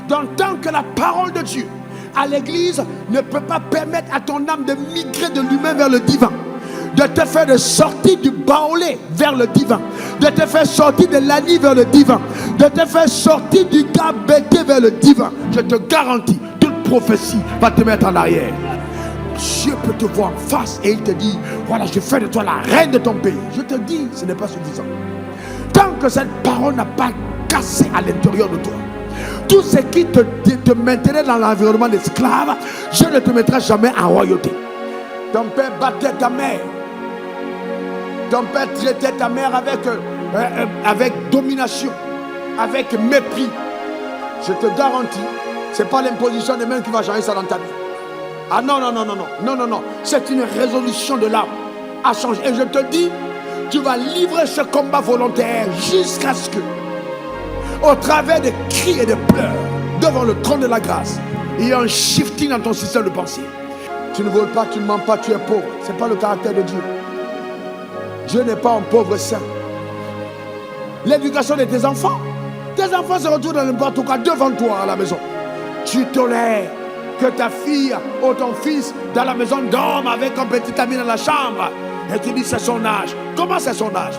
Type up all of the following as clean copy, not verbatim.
Donc tant que la parole de Dieu à l'église ne peut pas permettre à ton âme de migrer de l'humain vers le divin, de te faire de sortir du baolé vers le divin, de te faire sortir de l'ani vers le divin, de te faire sortir du gabété vers le divin, je te garantis, toute prophétie va te mettre en arrière. Dieu peut te voir en face et il te dit, voilà, je fais de toi la reine de ton pays. Je te dis, ce n'est pas suffisant. Tant que cette parole n'a pas cassé à l'intérieur de toi, tout ce qui te maintenait dans l'environnement d'esclave, je ne te mettrai jamais en royauté. Ton père battait ta mère. Ton père traitait ta mère avec domination, avec mépris. Je te garantis, ce n'est pas l'imposition des mains qui va changer ça dans ta vie. Ah non, non, non, non, non, non, non, non. C'est une résolution de l'âme à changer. Et je te dis, tu vas livrer ce combat volontaire jusqu'à ce que, au travers des cris et des pleurs, devant le trône de la grâce, il y a un shifting dans ton système de pensée. Tu ne voles pas, tu ne mens pas, tu es pauvre. Ce n'est pas le caractère de Dieu. Dieu n'est pas un pauvre saint. L'éducation de tes enfants se retrouvent dans n'importe quoi devant toi à la maison. Tu tolères que ta fille ou ton fils dans la maison dorme avec un petit ami dans la chambre. Et tu dis c'est son âge. Comment c'est son âge?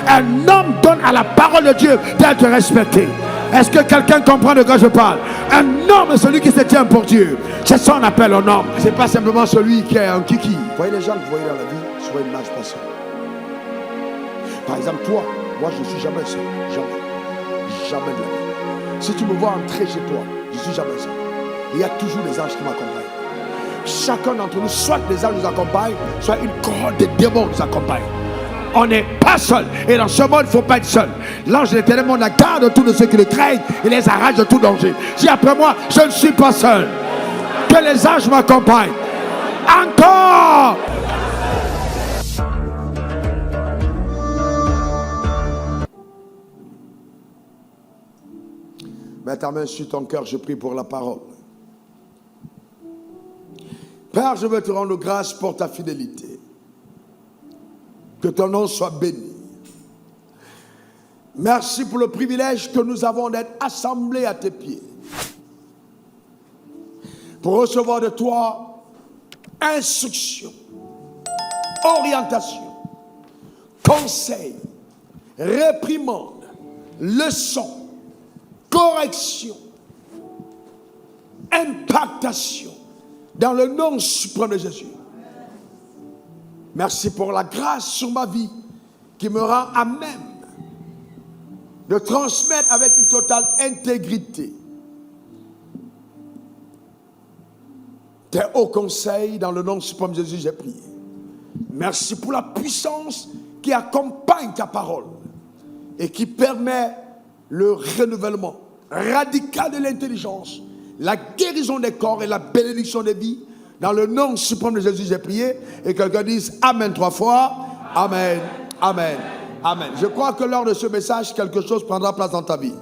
Un homme donne à la parole de Dieu d'être respecté. Est-ce que quelqu'un comprend de quoi je parle? Un homme est celui qui se tient pour Dieu. C'est ça qu'on appelle un homme. C'est pas simplement celui qui est un kiki. Vous voyez les gens que vous voyez dans la vie, souvent ils ne marchent pas seul. Par exemple, toi, moi je ne suis jamais seul. Jamais. Jamais de la vie. Si tu me vois entrer chez toi, je ne suis jamais seul. Il y a toujours des anges qui m'accompagnent. Chacun d'entre nous, soit les anges nous accompagnent, soit une cohorte de démons nous accompagne. On n'est pas seul. Et dans ce monde, il ne faut pas être seul. L'ange de l'Éternel, on la garde de tous ceux qui le craignent et les arrache de tout danger. Si après moi, je ne suis pas seul, que les anges m'accompagnent. Encore. Mets ta main sur ton cœur, je prie pour la parole. Père, je veux te rendre grâce pour ta fidélité. Que ton nom soit béni. Merci pour le privilège que nous avons d'être assemblés à tes pieds. Pour recevoir de toi instruction, orientation, conseil, réprimande, leçon, correction, impactation. Dans le nom suprême de Jésus. Merci pour la grâce sur ma vie qui me rend à même de transmettre avec une totale intégrité tes hauts conseils. Dans le nom suprême de Jésus, j'ai prié. Merci pour la puissance qui accompagne ta parole et qui permet le renouvellement radical de l'intelligence, la guérison des corps et la bénédiction des vies. Dans le nom suprême de Jésus, j'ai prié. Et quelqu'un dise Amen 3 fois. Amen, Amen, Amen. Je crois que lors de ce message, quelque chose prendra place dans ta vie.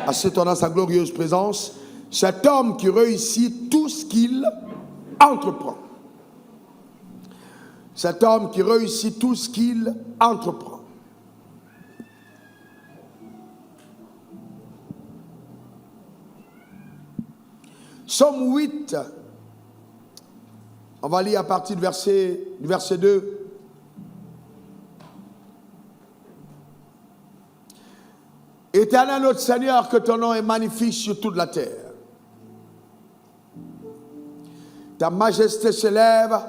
Assieds-toi dans sa glorieuse présence. Cet homme qui réussit tout ce qu'il entreprend. Cet homme qui réussit tout ce qu'il entreprend. Somme 8, on va lire à partir du verset 2. Éternel notre Seigneur, que ton nom est magnifique sur toute la terre. Ta majesté s'élève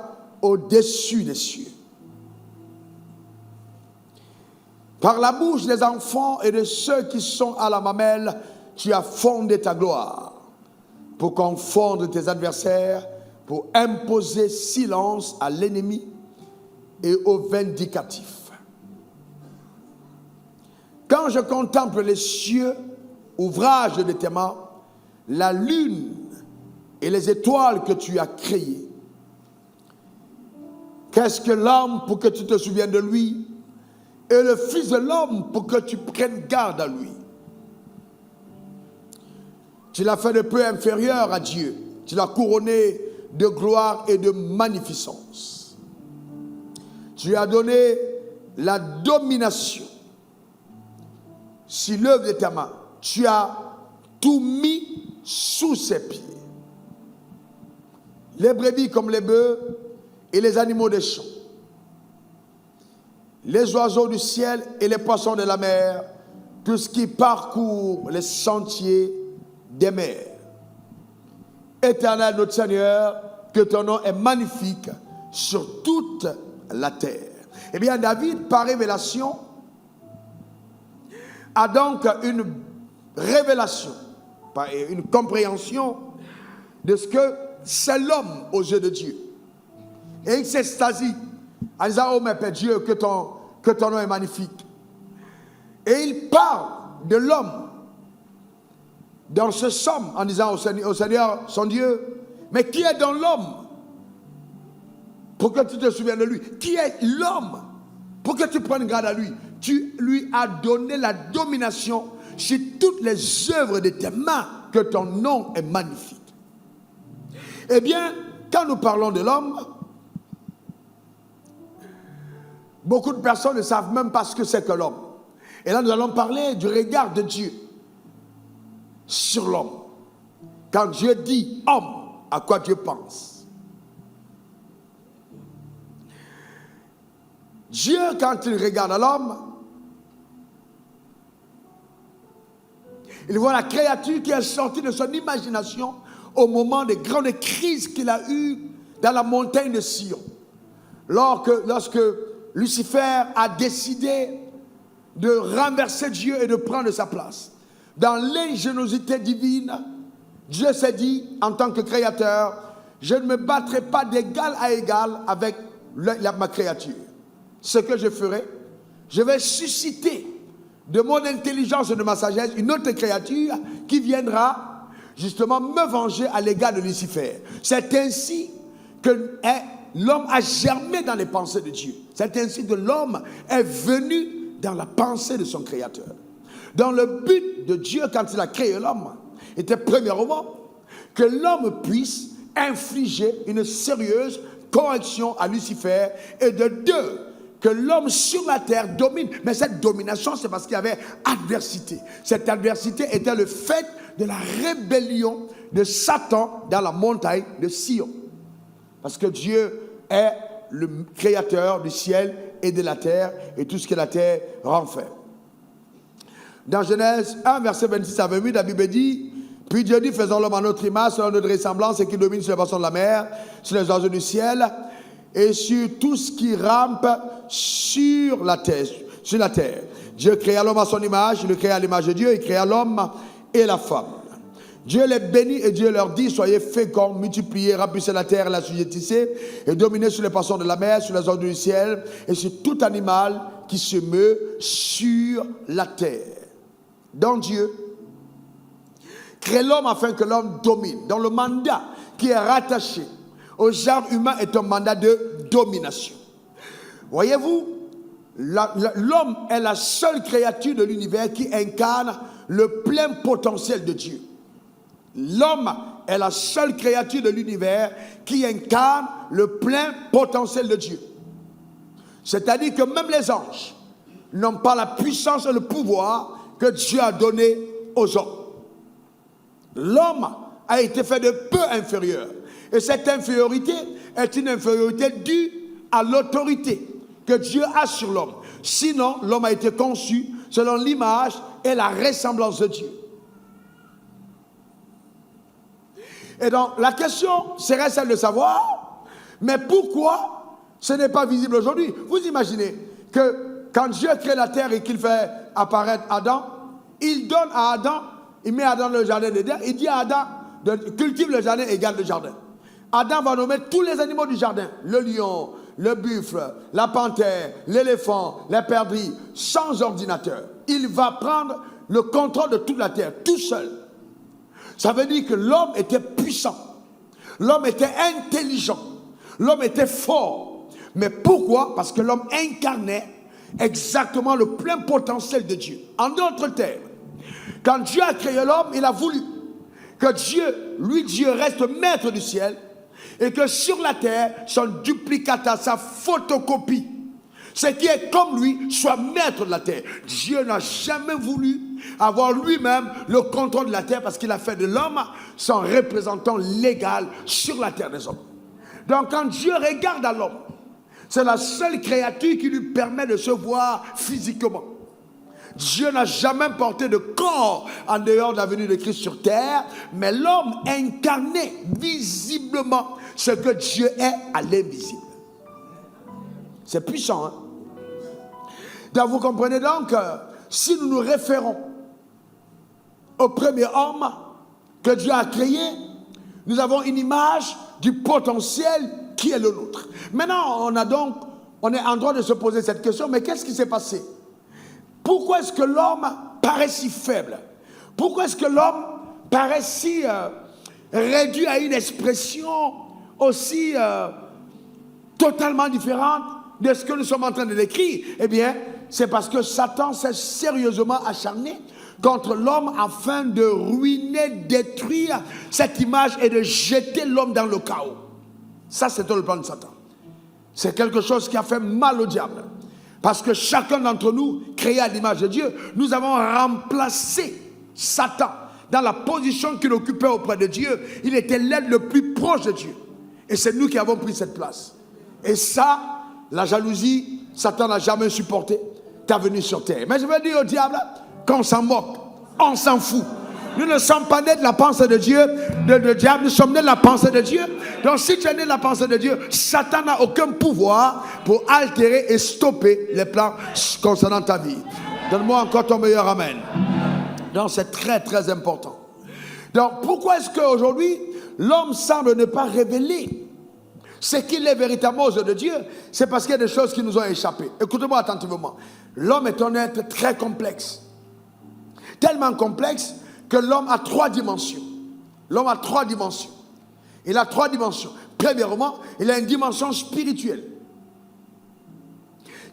au-dessus des cieux. Par la bouche des enfants et de ceux qui sont à la mamelle, tu as fondé ta gloire. Pour confondre tes adversaires, pour imposer silence à l'ennemi et au vindicatif. Quand je contemple les cieux, ouvrage de tes mains, la lune et les étoiles que tu as créées, qu'est-ce que l'homme pour que tu te souviennes de lui, et le Fils de l'homme pour que tu prennes garde à lui? Tu l'as fait de peu inférieur à Dieu. Tu l'as couronné de gloire et de magnificence. Tu lui as donné la domination sur l'œuvre de ta main. Tu as tout mis sous ses pieds. Les brebis comme les bœufs et les animaux des champs, les oiseaux du ciel et les poissons de la mer, tout ce qui parcourt les sentiers des mers. Éternel notre Seigneur, que ton nom est magnifique sur toute la terre. Eh bien, David, par révélation, a donc une révélation, une compréhension de ce que c'est l'homme aux yeux de Dieu. Et il s'extasie en disant: oh mon Père Dieu, que ton nom est magnifique. Et il parle de l'homme dans ce psaume en disant au Seigneur, son Dieu, mais qui est dans l'homme pour que tu te souviennes de lui? Qui est l'homme pour que tu prennes garde à lui? Tu lui as donné la domination sur toutes les œuvres de tes mains, que ton nom est magnifique. Eh bien, quand nous parlons de l'homme, beaucoup de personnes ne savent même pas ce que c'est que l'homme. Et là, nous allons parler du regard de Dieu sur l'homme. Quand Dieu dit homme, à quoi Dieu pense? Dieu, quand il regarde à l'homme, il voit la créature qui est sortie de son imagination au moment des grandes crises qu'il a eues dans la montagne de Sion. Lorsque Lucifer a décidé de renverser Dieu et de prendre sa place. Dans l'ingéniosité divine, Dieu s'est dit, en tant que créateur, je ne me battrai pas d'égal à égal avec ma créature. Ce que je ferai, je vais susciter de mon intelligence et de ma sagesse une autre créature qui viendra justement me venger à l'égard de Lucifer. C'est ainsi que l'homme a germé dans les pensées de Dieu. C'est ainsi que l'homme est venu dans la pensée de son créateur. Dans le but de Dieu, quand il a créé l'homme, était premièrement que l'homme puisse infliger une sérieuse correction à Lucifer, et de deux, que l'homme sur la terre domine. Mais cette domination, c'est parce qu'il y avait adversité. Cette adversité était le fait de la rébellion de Satan dans la montagne de Sion. Parce que Dieu est le créateur du ciel et de la terre et tout ce que la terre renferme. Dans Genèse 1, verset 26 à 28, la Bible dit: puis Dieu dit, faisons l'homme à notre image, selon notre ressemblance, et qui domine sur les poissons de la mer, sur les oiseaux du ciel, et sur tout ce qui rampe sur la terre. Dieu créa l'homme à son image, il le créa à l'image de Dieu, il créa l'homme et la femme. Dieu les bénit et Dieu leur dit: soyez féconds, multipliez, remplissez la terre et la sujétissez, et dominez sur les poissons de la mer, sur les oiseaux du ciel, et sur tout animal qui se meut sur la terre. Donc Dieu crée l'homme afin que l'homme domine. Donc le mandat qui est rattaché au genre humain est un mandat de domination. Voyez-vous, l'homme est la seule créature de l'univers qui incarne le plein potentiel de Dieu. L'homme est la seule créature de l'univers qui incarne le plein potentiel de Dieu. C'est-à-dire que même les anges n'ont pas la puissance et le pouvoir que Dieu a donné aux hommes. L'homme a été fait de peu inférieur. Et cette infériorité est une infériorité due à l'autorité que Dieu a sur l'homme. Sinon, l'homme a été conçu selon l'image et la ressemblance de Dieu. Et donc, la question serait celle de savoir, mais pourquoi ce n'est pas visible aujourd'hui? Vous imaginez que quand Dieu crée la terre et qu'il fait apparaître Adam, il donne à Adam, il met Adam dans le jardin d'Éden, il dit à Adam de cultive le jardin et garde le jardin. Adam va nommer tous les animaux du jardin, le lion, le buffle, la panthère, l'éléphant, les perdrix, sans ordinateur. Il va prendre le contrôle de toute la terre, tout seul. Ça veut dire que l'homme était puissant, l'homme était intelligent, l'homme était fort. Mais pourquoi? Parce que l'homme incarnait exactement le plein potentiel de Dieu. En d'autres termes, quand Dieu a créé l'homme, il a voulu que Dieu reste maître du ciel, et que sur la terre, son duplicata, sa photocopie, ce qui est comme lui, soit maître de la terre. Dieu n'a jamais voulu avoir lui-même le contrôle de la terre parce qu'il a fait de l'homme son représentant légal sur la terre des hommes. Donc quand Dieu regarde à l'homme, c'est la seule créature qui lui permet de se voir physiquement. Dieu n'a jamais porté de corps en dehors de la venue de Christ sur terre, mais l'homme incarnait visiblement ce que Dieu est à l'invisible. C'est puissant, hein? Donc vous comprenez donc que si nous nous référons au premier homme que Dieu a créé, nous avons une image du potentiel qui est le nôtre. Maintenant, on est en droit de se poser cette question, mais qu'est-ce qui s'est passé? Pourquoi est-ce que l'homme paraît si faible? Pourquoi est-ce que l'homme paraît si réduit à une expression aussi totalement différente de ce que nous sommes en train de décrire? Eh bien, c'est parce que Satan s'est sérieusement acharné contre l'homme afin de ruiner, détruire cette image et de jeter l'homme dans le chaos. Ça, c'était le plan de Satan. C'est quelque chose qui a fait mal au diable. Parce que chacun d'entre nous, créé à l'image de Dieu, nous avons remplacé Satan dans la position qu'il occupait auprès de Dieu. Il était l'être le plus proche de Dieu. Et c'est nous qui avons pris cette place. Et ça, la jalousie, Satan n'a jamais supporté ta venue sur terre. Mais je veux dire au diable qu'on s'en moque, on s'en fout. Nous ne sommes pas nés de la pensée de Dieu, de diable, nous sommes nés de la pensée de Dieu. Donc si tu es né de la pensée de Dieu, Satan n'a aucun pouvoir pour altérer et stopper les plans concernant ta vie. Donne-moi encore ton meilleur amen. Donc c'est très très important. Donc pourquoi est-ce qu'aujourd'hui l'homme semble ne pas révéler ce qu'il est véritablement aux yeux de Dieu? C'est parce qu'il y a des choses qui nous ont échappé. Écoutez-moi attentivement. L'homme est un être très complexe. Tellement complexe que l'homme a 3 dimensions. L'homme a 3 dimensions. Il a 3 dimensions. Premièrement, il a une dimension spirituelle.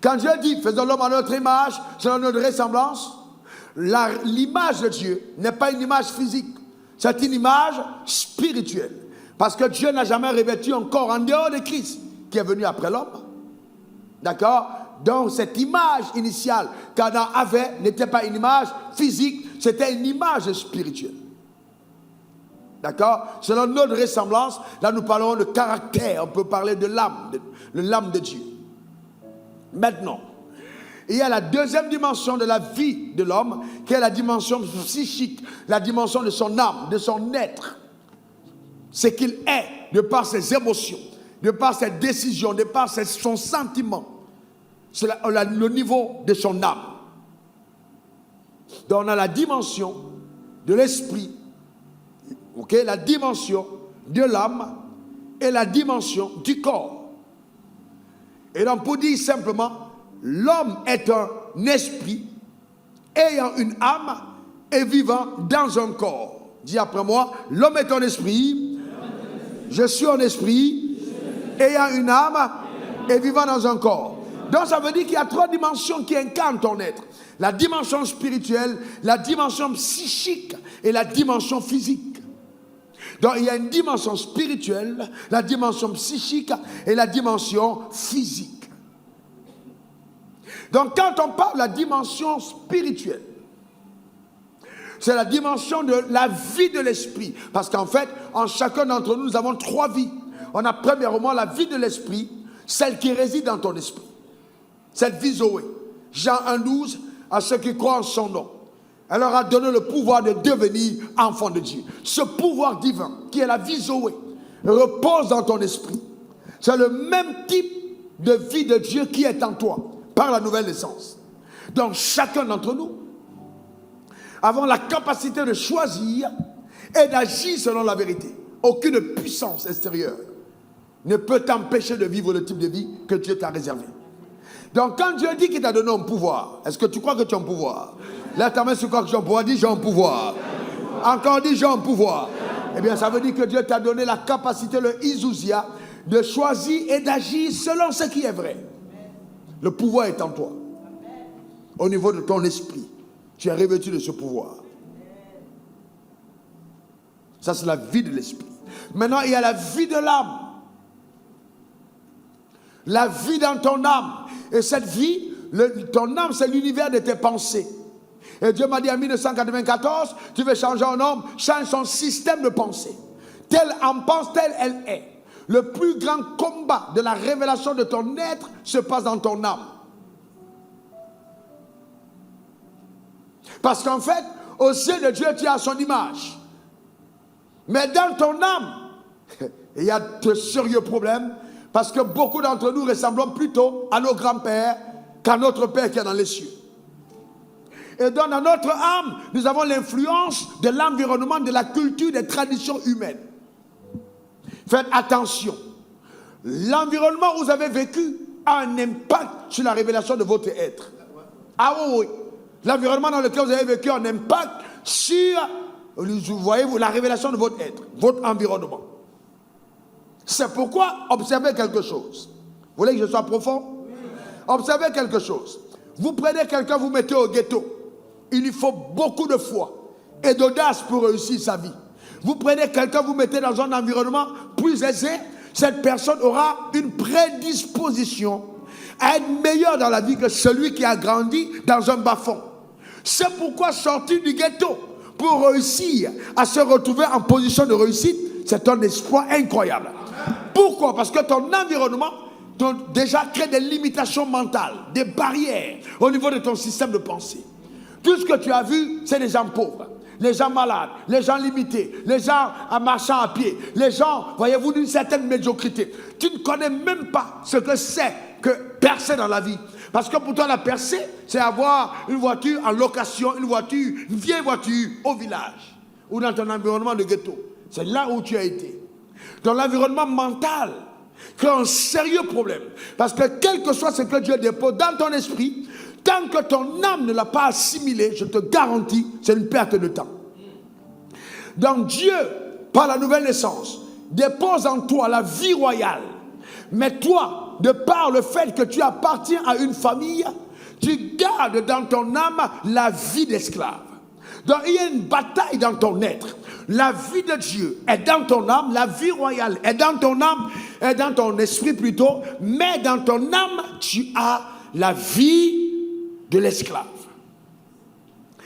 Quand Dieu dit, faisons l'homme à notre image, selon notre ressemblance, l'image de Dieu n'est pas une image physique. C'est une image spirituelle. Parce que Dieu n'a jamais revêtu un corps en dehors de Christ, qui est venu après l'homme. D'accord? Donc cette image initiale qu'Adam avait n'était pas une image physique, c'était une image spirituelle. D'accord? Selon notre ressemblance, là nous parlons de caractère, on peut parler de l'âme, l'âme de Dieu. Maintenant, il y a la deuxième dimension de la vie de l'homme, qui est la dimension psychique, la dimension de son âme, de son être. Ce qu'il est, de par ses émotions, de par ses décisions, de par son sentiment. C'est le niveau de son âme. Donc on a la dimension de l'esprit, okay, la dimension de l'âme et la dimension du corps. Et donc pour dire simplement, l'homme est un esprit ayant une âme et vivant dans un corps. Dis après moi, l'homme est un esprit, je suis un esprit ayant une âme et vivant dans un corps. Donc ça veut dire qu'il y a 3 dimensions qui incarnent ton être. La dimension spirituelle, la dimension psychique et la dimension physique. Donc il y a une dimension spirituelle, la dimension psychique et la dimension physique. Donc quand on parle de la dimension spirituelle, c'est la dimension de la vie de l'esprit. Parce qu'en fait, en chacun d'entre nous, nous avons 3 vies. On a premièrement la vie de l'esprit, celle qui réside dans ton esprit. Cette vie Zoé, Jean 1,12, à ceux qui croient en son nom, elle leur a donné le pouvoir de devenir enfants de Dieu. Ce pouvoir divin, qui est la vie Zoé, repose dans ton esprit. C'est le même type de vie de Dieu qui est en toi, par la nouvelle naissance. Donc chacun d'entre nous avons la capacité de choisir et d'agir selon la vérité. Aucune puissance extérieure ne peut t'empêcher de vivre le type de vie que Dieu t'a réservé. Donc quand Dieu dit qu'il t'a donné un pouvoir, est-ce que tu crois que tu as un pouvoir? Lève ta main sur quoi que tu as un pouvoir, dis j'ai un pouvoir. Encore dis j'ai un pouvoir. Eh bien ça veut dire que Dieu t'a donné la capacité, le Izouzia, de choisir et d'agir selon ce qui est vrai. Le pouvoir est en toi. Au niveau de ton esprit, tu es revêtu de ce pouvoir. Ça c'est la vie de l'esprit. Maintenant il y a la vie de l'âme. La vie dans ton âme. Et cette vie, ton âme, c'est l'univers de tes pensées. Et Dieu m'a dit en 1994, tu veux changer un homme, change son système de pensée. Tel en pense, tel elle est. Le plus grand combat de la révélation de ton être se passe dans ton âme. Parce qu'en fait, aux yeux de Dieu, tu as son image. Mais dans ton âme, il y a de sérieux problèmes. Parce que beaucoup d'entre nous ressemblons plutôt à nos grands-pères qu'à notre Père qui est dans les cieux. Et donc dans notre âme, nous avons l'influence de l'environnement, de la culture, des traditions humaines. Faites attention. L'environnement où vous avez vécu a un impact sur la révélation de votre être. Ah oui, oui. L'environnement dans lequel vous avez vécu a un impact sur, vous voyez, la révélation de votre être, votre environnement. C'est pourquoi observez quelque chose. Vous voulez que je sois profond? Observez quelque chose. Vous prenez quelqu'un, vous mettez au ghetto. Il lui faut beaucoup de foi et d'audace pour réussir sa vie. Vous prenez quelqu'un, vous mettez dans un environnement plus aisé. Cette personne aura une prédisposition à être meilleure dans la vie que celui qui a grandi dans un bas-fond. C'est pourquoi sortir du ghetto pour réussir à se retrouver en position de réussite, c'est un espoir incroyable. Pourquoi? Parce que ton environnement déjà crée des limitations mentales, des barrières au niveau de ton système de pensée. Tout ce que tu as vu, c'est les gens pauvres, les gens malades, les gens limités, les gens à marchant à pied, les gens, voyez-vous, d'une certaine médiocrité. Tu ne connais même pas ce que c'est que percer dans la vie. Parce que pour toi, la percée, c'est avoir une voiture en location, une vieille voiture au village ou dans ton environnement de ghetto. C'est là où tu as été. Dans l'environnement mental, crée un sérieux problème. Parce que quel que soit ce que Dieu dépose dans ton esprit, tant que ton âme ne l'a pas assimilé, je te garantis, c'est une perte de temps. Donc Dieu, par la nouvelle naissance, dépose en toi la vie royale. Mais toi, de par le fait que tu appartiens à une famille, tu gardes dans ton âme la vie d'esclave. Donc il y a une bataille dans ton être. La vie de Dieu est dans ton âme, la vie royale est dans ton âme, est dans ton esprit plutôt, mais dans ton âme, tu as la vie de l'esclave.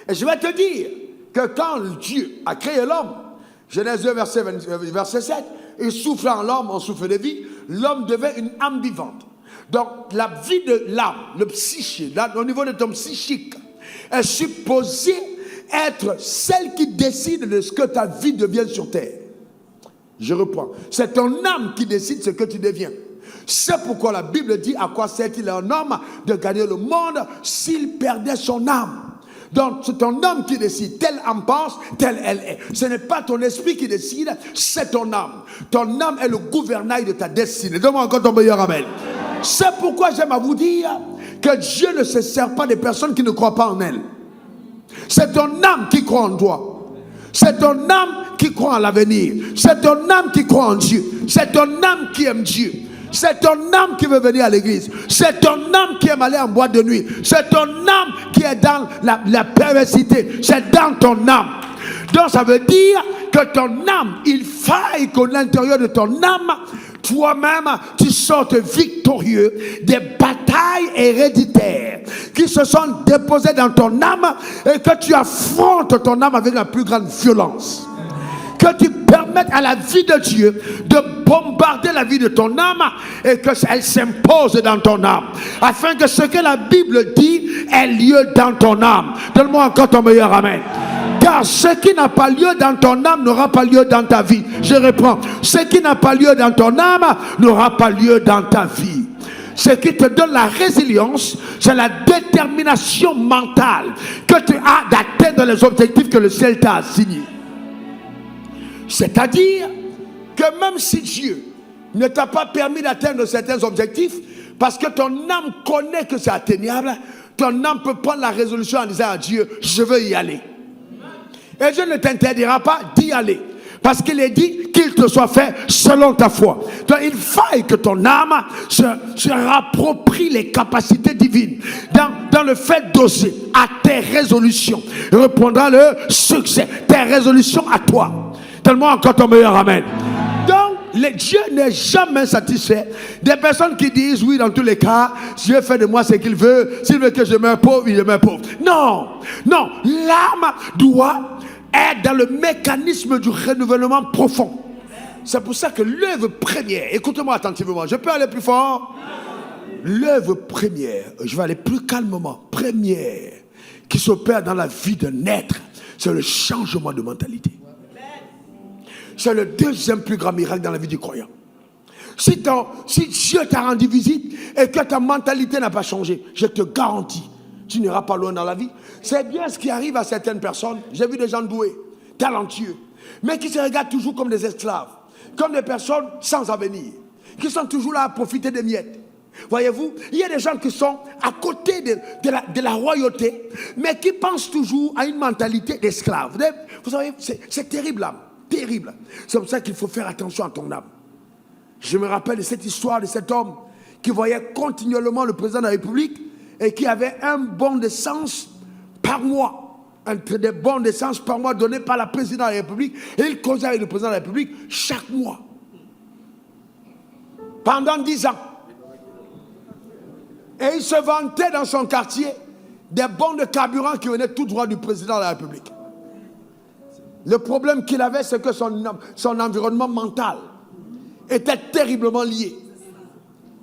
Et je vais te dire que quand Dieu a créé l'homme, Genèse 2, verset 7, il souffle en l'homme un souffle de vie, l'homme devait une âme vivante. Donc la vie de l'âme, le psyché, au niveau de ton psychique, est supposée être celle qui décide de ce que ta vie devient sur terre. Je reprends. C'est ton âme qui décide ce que tu deviens. C'est pourquoi la Bible dit à quoi sert-il un homme de gagner le monde s'il perdait son âme. Donc c'est ton âme qui décide, telle âme pense, telle elle est. Ce n'est pas ton esprit qui décide, c'est ton âme. Ton âme est le gouvernail de ta destinée. Donne-moi encore ton meilleur amen. C'est pourquoi j'aime à vous dire que Dieu ne se sert pas des personnes qui ne croient pas en elle. C'est ton âme qui croit en toi. C'est ton âme qui croit en l'avenir. C'est ton âme qui croit en Dieu. C'est ton âme qui aime Dieu. C'est ton âme qui veut venir à l'église. C'est ton âme qui aime aller en boîte de nuit. C'est ton âme qui est dans la perversité. C'est dans ton âme. Donc ça veut dire que ton âme, il faille qu'à l'intérieur de ton âme, toi-même, tu sortes victorieux des batailles héréditaires qui se sont déposées dans ton âme et que tu affrontes ton âme avec la plus grande violence. Que tu permettes à la vie de Dieu de bombarder la vie de ton âme et qu'elle s'impose dans ton âme. Afin que ce que la Bible dit ait lieu dans ton âme. Donne-moi encore ton meilleur amen. Car ce qui n'a pas lieu dans ton âme n'aura pas lieu dans ta vie. Je reprends. Ce qui n'a pas lieu dans ton âme n'aura pas lieu dans ta vie. Ce qui te donne la résilience, c'est la détermination mentale que tu as d'atteindre les objectifs que le ciel t'a assignés. C'est-à-dire que même si Dieu ne t'a pas permis d'atteindre certains objectifs, parce que ton âme connaît que c'est atteignable, ton âme peut prendre la résolution en disant à Dieu, je veux y aller. Et Dieu ne t'interdira pas d'y aller. Parce qu'il est dit qu'il te soit fait selon ta foi. Donc il faille que ton âme se rapproprie les capacités divines. Dans le fait d'oser à tes résolutions, répondra le succès. Tes résolutions à toi. Donne-moi encore ton meilleur amen. Donc Dieu n'est jamais satisfait des personnes qui disent oui, dans tous les cas, Dieu fait de moi ce qu'il veut. S'il veut que je meure pauvre, il meurt pauvre. Non, non, l'âme doit être dans le mécanisme du renouvellement profond. C'est pour ça que l'œuvre première, écoutez-moi attentivement, je peux aller plus fort? L'œuvre première, je vais aller plus calmement, première, qui s'opère dans la vie d'un être, c'est le changement de mentalité. C'est le deuxième plus grand miracle dans la vie du croyant. Si Dieu t'a rendu visite et que ta mentalité n'a pas changé, je te garantis, tu n'iras pas loin dans la vie. C'est bien ce qui arrive à certaines personnes. J'ai vu des gens doués, talentueux, mais qui se regardent toujours comme des esclaves, comme des personnes sans avenir, qui sont toujours là à profiter des miettes. Voyez-vous, il y a des gens qui sont à côté de la royauté, mais qui pensent toujours à une mentalité d'esclave. Vous savez, c'est terrible, l'âme. Terrible. C'est pour ça qu'il faut faire attention à ton âme. Je me rappelle de cette histoire de cet homme qui voyait continuellement le président de la République et qui avait un bon d'essence par mois. Des bons d'essence par mois donnés par la présidente de la République. Et il causait avec le président de la République chaque mois. Pendant 10 ans. Et il se vantait dans son quartier des bons de carburant qui venaient tout droit du président de la République. Le problème qu'il avait, c'est que son environnement mental était terriblement lié.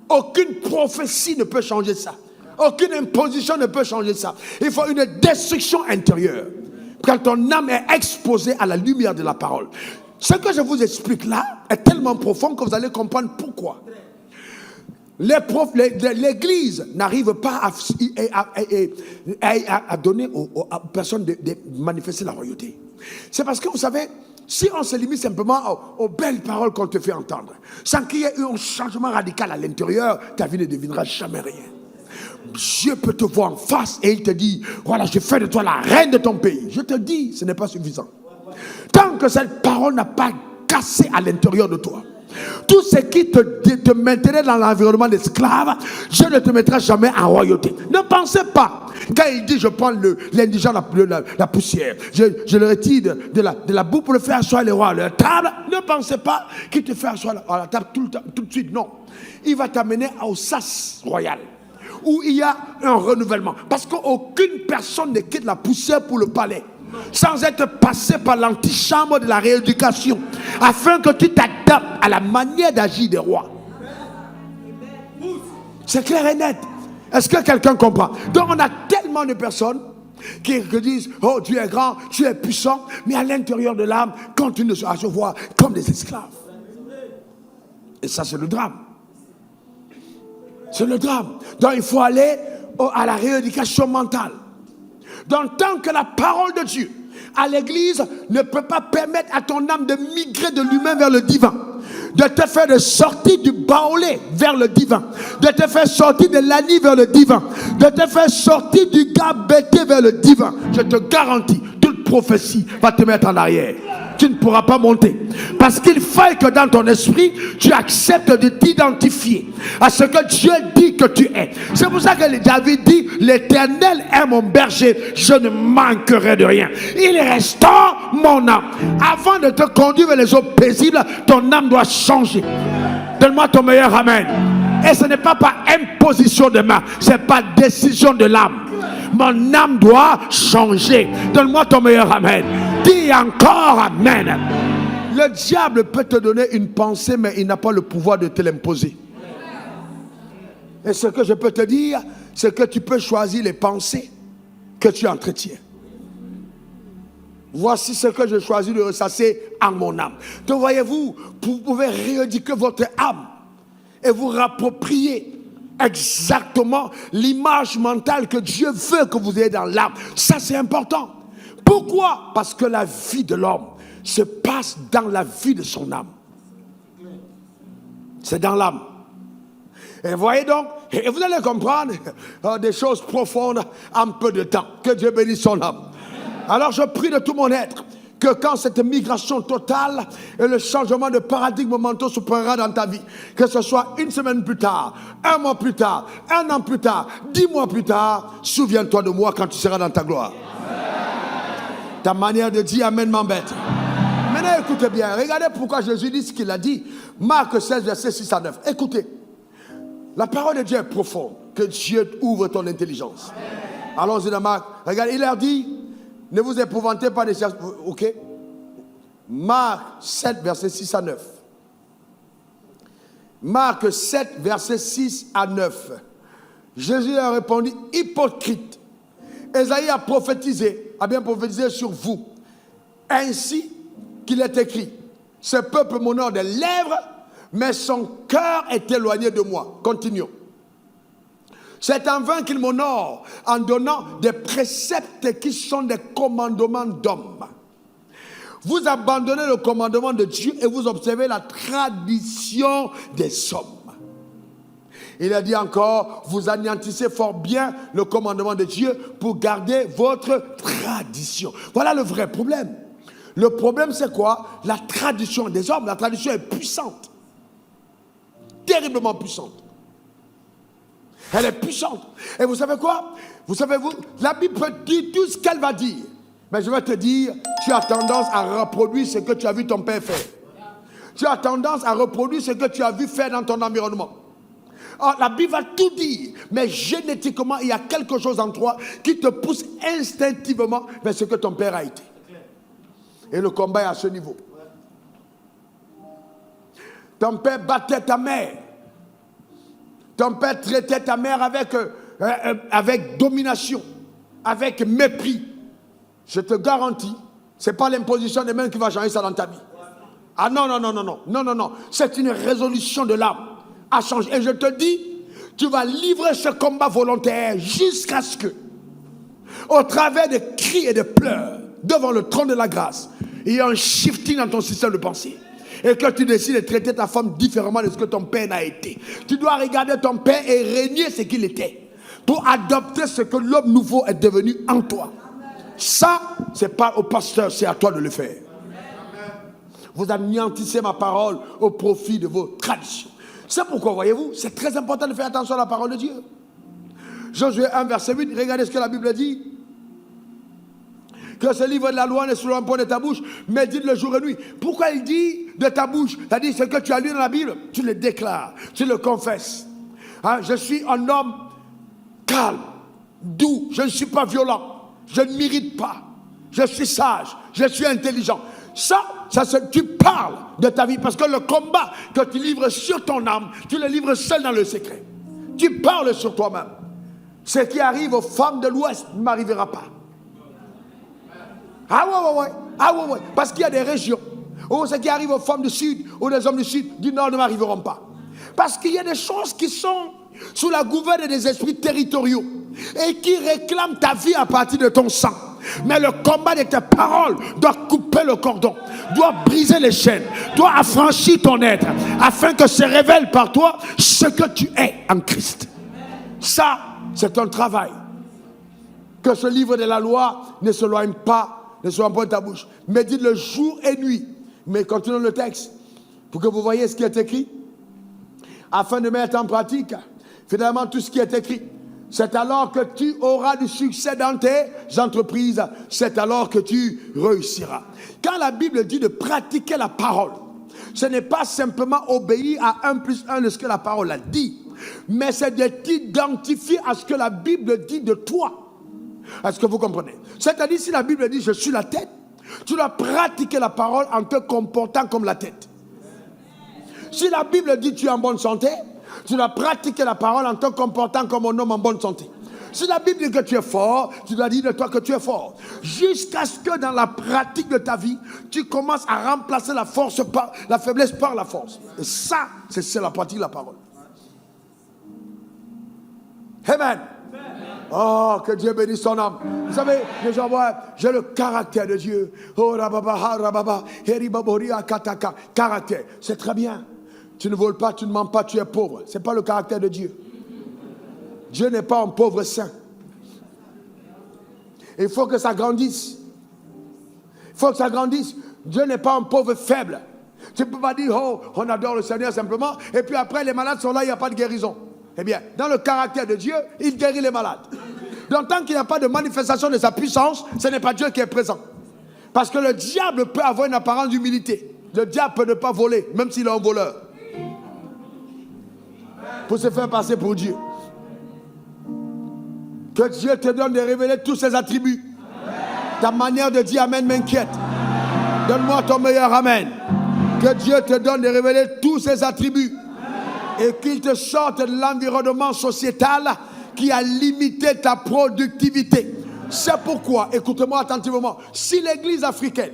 Aucune prophétie ne peut changer ça. Aucune imposition ne peut changer ça. Il faut une destruction intérieure. Quand ton âme est exposée à la lumière de la parole. Ce que je vous explique là est tellement profond que vous allez comprendre pourquoi. L'Église n'arrive pas à donner aux personnes de manifester la royauté. C'est parce que vous savez, si on se limite simplement aux belles paroles qu'on te fait entendre, sans qu'il y ait eu un changement radical à l'intérieur, ta vie ne deviendra jamais rien. Dieu peut te voir en face et il te dit, voilà, je fais de toi la reine de ton pays. Je te dis, ce n'est pas suffisant. Tant que cette parole n'a pas cassé à l'intérieur de toi, tout ce qui te maintenait dans l'environnement d'esclave, je ne te mettrai jamais en royauté. Ne pensez pas, quand il dit je prends l'indigent, la poussière, je le retire de la boue pour le faire asseoir les rois à leur table, ne pensez pas qu'il te fait asseoir à la table tout de suite, non. Il va t'amener au sas royal, où il y a un renouvellement. Parce qu'aucune personne ne quitte la poussière pour le palais sans être passé par l'antichambre de la rééducation, afin que tu t'adaptes à la manière d'agir des rois. C'est clair et net. Est-ce que quelqu'un comprend? Donc on a tellement de personnes qui disent, oh Dieu est grand, Dieu est puissant, mais à l'intérieur de l'âme, continuent à se voir comme des esclaves. Et ça c'est le drame. C'est le drame. Donc il faut aller à la rééducation mentale. Donc tant que la parole de Dieu à l'église ne peut pas permettre à ton âme de migrer de l'humain vers le divin, de te faire de sortir du baolé vers le divin, de te faire sortir de l'ani vers le divin, de te faire sortir du gars bêté vers le divin, je te garantis, toute prophétie va te mettre en arrière. Tu ne pourras pas monter. Parce qu'il faut que dans ton esprit, tu acceptes de t'identifier à ce que Dieu dit que tu es. C'est pour ça que David dit, l'Éternel est mon berger, je ne manquerai de rien. Il restaure mon âme. Avant de te conduire vers les eaux paisibles, ton âme doit changer. Donne-moi ton meilleur amen. Et ce n'est pas par imposition de main, c'est par décision de l'âme. Mon âme doit changer. Donne-moi ton meilleur amen. Dis encore amen. Le diable peut te donner une pensée, mais il n'a pas le pouvoir de te l'imposer. Et ce que je peux te dire, c'est que tu peux choisir les pensées que tu entretiens. Voici ce que je choisis de ressasser en mon âme. Donc voyez-vous, vous pouvez rééduquer votre âme et vous rapproprier exactement l'image mentale que Dieu veut que vous ayez dans l'âme. Ça c'est important. Pourquoi? Parce que la vie de l'homme se passe dans la vie de son âme. C'est dans l'âme. Et voyez donc, et vous allez comprendre des choses profondes en peu de temps. Que Dieu bénisse son âme. Alors je prie de tout mon être que quand cette migration totale et le changement de paradigme mentaux s'opérera dans ta vie, que ce soit une semaine plus tard, un mois plus tard, un an plus tard, 10 mois plus tard, souviens-toi de moi quand tu seras dans ta gloire. Ta manière de dire amen m'embête. Maintenant, écoutez bien. Regardez pourquoi Jésus dit ce qu'il a dit. Marc 16, verset 6 à 9. Écoutez. La parole de Dieu est profonde. Que Dieu ouvre ton intelligence. Allons-y dans Marc. Regardez, il leur dit, ne vous épouvantez pas des choses. Ok. Marc 7, verset 6 à 9. Marc 7, verset 6 à 9. Jésus a répondu, hypocrite. Ésaïe a bien prophétisé sur vous. Ainsi qu'il est écrit, ce peuple m'honore des lèvres, mais son cœur est éloigné de moi. Continuons. C'est en vain qu'il m'honore en donnant des préceptes qui sont des commandements d'hommes. Vous abandonnez le commandement de Dieu et vous observez la tradition des hommes. Il a dit encore, vous anéantissez fort bien le commandement de Dieu pour garder votre tradition. Voilà le vrai problème. Le problème c'est quoi? La tradition des hommes. La tradition est puissante. Terriblement puissante. Elle est puissante. Et vous savez quoi? Vous savez, la Bible peut dire tout ce qu'elle va dire. Mais je vais te dire, tu as tendance à reproduire ce que tu as vu ton père faire. Tu as tendance à reproduire ce que tu as vu faire dans ton environnement. Alors, la Bible va tout dire, mais génétiquement, il y a quelque chose en toi qui te pousse instinctivement vers ce que ton père a été. Et le combat est à ce niveau. Ton père battait ta mère. Ton père traitait ta mère avec domination, avec mépris. Je te garantis, ce n'est pas l'imposition des mains qui va changer ça dans ta vie. Ah non, non, non, non, non, non, non, non. C'est une résolution de l'âme à changer. Et je te dis, tu vas livrer ce combat volontaire jusqu'à ce que, au travers de cris et de pleurs, devant le trône de la grâce, il y a un shifting dans ton système de pensée. Et que tu décides de traiter ta femme différemment de ce que ton père n'a été. Tu dois regarder ton père et régner ce qu'il était. Pour adopter ce que l'homme nouveau est devenu en toi. Ça, ce n'est pas au pasteur, c'est à toi de le faire. Vous anéantissez ma parole au profit de vos traditions. C'est pourquoi, voyez-vous, c'est très important de faire attention à la parole de Dieu. Josué 1, verset 8, regardez ce que la Bible dit. Que ce livre de la loi ne soit un point de ta bouche, mais dit le jour et nuit. Pourquoi il dit de ta bouche? C'est-à-dire ce que tu as lu dans la Bible, tu le déclares, tu le confesses. Hein, je suis un homme calme, doux, je ne suis pas violent, je ne m'irrite pas, je suis sage, je suis intelligent. Ça tu parles de ta vie parce que le combat que tu livres sur ton âme, tu le livres seul dans le secret. Tu parles sur toi-même. Ce qui arrive aux femmes de l'Ouest ne m'arrivera pas. Ah ouais. Ah ouais. Parce qu'il y a des régions où ce qui arrive aux femmes du Sud ou des hommes du Sud, du Nord ne m'arriveront pas. Parce qu'il y a des choses qui sont sous la gouverne des esprits territoriaux et qui réclament ta vie à partir de ton sang. Mais le combat de tes paroles doit couper le cordon, doit briser les chaînes, doit affranchir ton être afin que se révèle par toi ce que tu es en Christ. Ça, c'est un travail. Que ce livre de la loi ne s'éloigne pas, ne soit pas de ta bouche. Médite le jour et nuit. Mais continuons le texte pour que vous voyez ce qui est écrit. Afin de mettre en pratique finalement tout ce qui est écrit. C'est alors que tu auras du succès dans tes entreprises. C'est alors que tu réussiras. Quand la Bible dit de pratiquer la parole, ce n'est pas simplement obéir à 1 plus 1 de ce que la parole a dit. Mais c'est de t'identifier à ce que la Bible dit de toi. Est-ce que vous comprenez? C'est-à-dire, si la Bible dit « je suis la tête », tu dois pratiquer la parole en te comportant comme la tête. Si la Bible dit « tu es en bonne santé », tu dois pratiquer la parole en te comportant comme un homme en bonne santé. Si la Bible dit que tu es fort, tu dois dire de toi que tu es fort. Jusqu'à ce que dans la pratique de ta vie, tu commences à remplacer la faiblesse par la force. Et ça, c'est la pratique de la parole. Amen. Oh, que Dieu bénisse son âme. Vous savez, les gens voient, j'ai le caractère de Dieu. Oh, rababa, rababa, heribaboria, kataka. Caractère, c'est très bien. Tu ne voles pas, tu ne mens pas, tu es pauvre. Ce n'est pas le caractère de Dieu. Dieu n'est pas un pauvre saint. Il faut que ça grandisse. Il faut que ça grandisse. Dieu n'est pas un pauvre faible. Tu ne peux pas dire, oh, on adore le Seigneur simplement, et puis après les malades sont là, il n'y a pas de guérison. Eh bien, dans le caractère de Dieu, il guérit les malades. Donc tant qu'il n'y a pas de manifestation de sa puissance, ce n'est pas Dieu qui est présent. Parce que le diable peut avoir une apparence d'humilité. Le diable peut ne pas voler, même s'il est un voleur. Pour se faire passer pour Dieu. Que Dieu te donne de révéler tous ses attributs. Ta manière de dire Amen m'inquiète. Donne-moi ton meilleur Amen. Que Dieu te donne de révéler tous ses attributs. Et qu'il te sorte de l'environnement sociétal qui a limité ta productivité. C'est pourquoi, écoutez-moi attentivement, si l'église africaine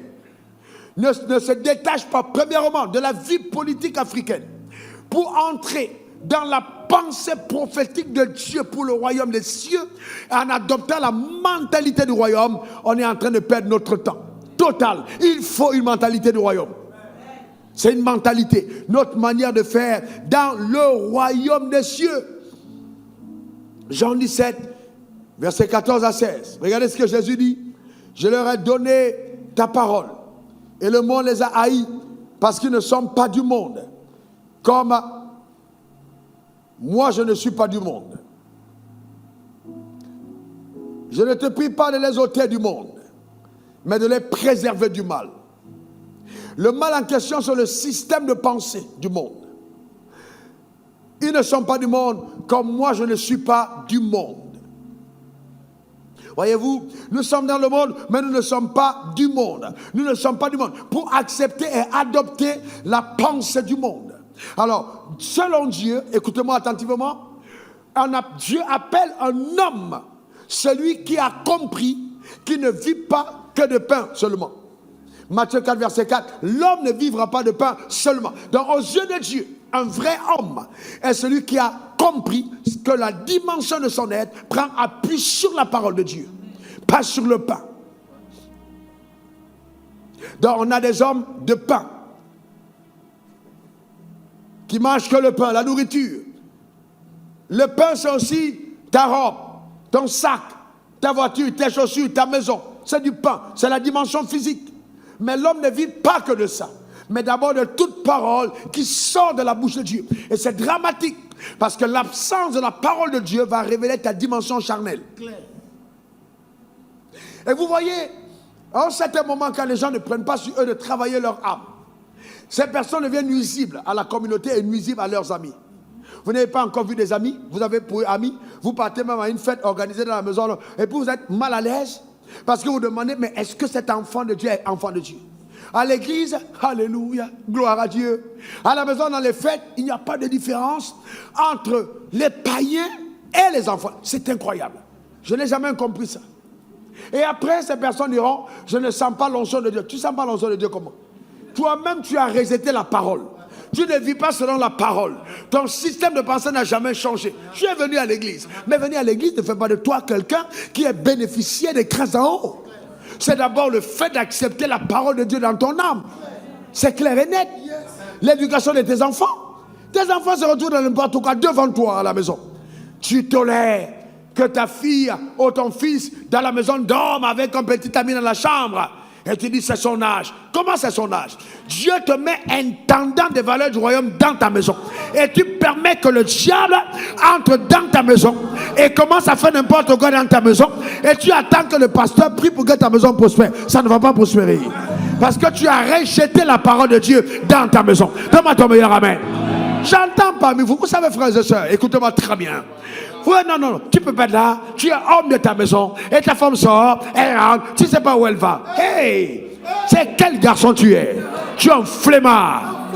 ne se détache pas premièrement de la vie politique africaine pour entrer dans la pensée prophétique de Dieu pour le royaume des cieux, en adoptant la mentalité du royaume, on est en train de perdre notre temps. Total. Il faut une mentalité du royaume. C'est une mentalité, notre manière de faire dans le royaume des cieux. Jean 17, versets 14 à 16. Regardez ce que Jésus dit. Je leur ai donné ta parole. Et le monde les a haïs parce qu'ils ne sont pas du monde. Comme moi, je ne suis pas du monde. Je ne te prie pas de les ôter du monde, mais de les préserver du mal. Le mal en question, c'est le système de pensée du monde. Ils ne sont pas du monde, comme moi, je ne suis pas du monde. Voyez-vous, nous sommes dans le monde, mais nous ne sommes pas du monde. Nous ne sommes pas du monde. Pour accepter et adopter la pensée du monde. Alors, selon Dieu, écoutez-moi attentivement, Dieu appelle un homme, celui qui a compris qu'il ne vit pas que de pain seulement. Matthieu 4, verset 4, l'homme ne vivra pas de pain seulement. Donc, aux yeux de Dieu, un vrai homme est celui qui a compris que la dimension de son être prend appui sur la parole de Dieu, pas sur le pain. Donc, on a des hommes de pain qui mangent que le pain, la nourriture. Le pain, c'est aussi ta robe, ton sac, ta voiture, tes chaussures, ta maison. C'est du pain, c'est la dimension physique. Mais l'homme ne vit pas que de ça, mais d'abord de toute parole qui sort de la bouche de Dieu. Et c'est dramatique, parce que l'absence de la parole de Dieu va révéler ta dimension charnelle. Et vous voyez, à un certain moment, quand les gens ne prennent pas sur eux de travailler leur âme, ces personnes deviennent nuisibles à la communauté et nuisibles à leurs amis. Vous n'avez pas encore vu des amis, vous avez pour amis, vous partez même à une fête organisée dans la maison, et puis vous êtes mal à l'aise, parce que vous demandez, mais est-ce que cet enfant de Dieu est enfant de Dieu? À l'église, alléluia, gloire à Dieu. À la maison, dans les fêtes, il n'y a pas de différence entre les païens et les enfants. C'est incroyable. Je n'ai jamais compris ça. Et après, ces personnes diront, je ne sens pas l'onction de Dieu. Tu ne sens pas l'onction de Dieu comment? Toi-même, tu as rejeté la parole. Tu ne vis pas selon la parole. Ton système de pensée n'a jamais changé. Tu es venu à l'église. Mais venir à l'église ne fait pas de toi quelqu'un qui est bénéficiaire des grâces en haut. C'est d'abord le fait d'accepter la parole de Dieu dans ton âme. C'est clair et net. L'éducation de tes enfants. Tes enfants se retrouvent dans n'importe quoi devant toi à la maison. Tu tolères que ta fille ou ton fils dans la maison dorme avec un petit ami dans la chambre. Et tu dis c'est son âge. Comment c'est son âge? Dieu te met intendant des valeurs du royaume dans ta maison. Et tu permets que le diable entre dans ta maison et commence à faire n'importe quoi dans ta maison. Et tu attends que le pasteur prie pour que ta maison prospère. Ça ne va pas prospérer. Parce que tu as rejeté la parole de Dieu dans ta maison. Donne-moi ton meilleur amen. J'entends parmi vous. Vous savez, frères et sœurs, écoutez-moi très bien. Ouais, non, tu peux pas être là. Tu es homme de ta maison. Et ta femme sort, elle rentre. Tu ne sais pas où elle va. Hey, c'est quel garçon tu es? Tu es un flemmard.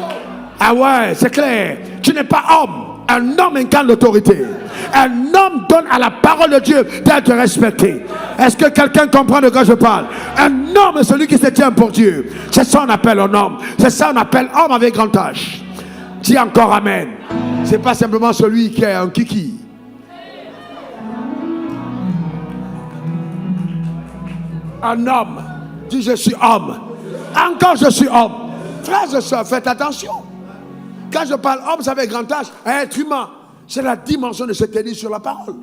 Ah ouais, c'est clair. Tu n'es pas homme. Un homme incarne l'autorité. Un homme donne à la parole de Dieu d'être respecté. Est-ce que quelqu'un comprend de quoi je parle? Un homme est celui qui se tient pour Dieu. C'est ça qu'on appelle un homme. C'est ça qu'on appelle homme avec grand H. Dis encore amen. C'est pas simplement celui qui est un kiki. Un homme. Dis je suis homme. Encore je suis homme. Frères et sœurs, faites attention. Quand je parle homme, ça fait grand H. Un être humain. C'est la dimension de se tenir sur la parole.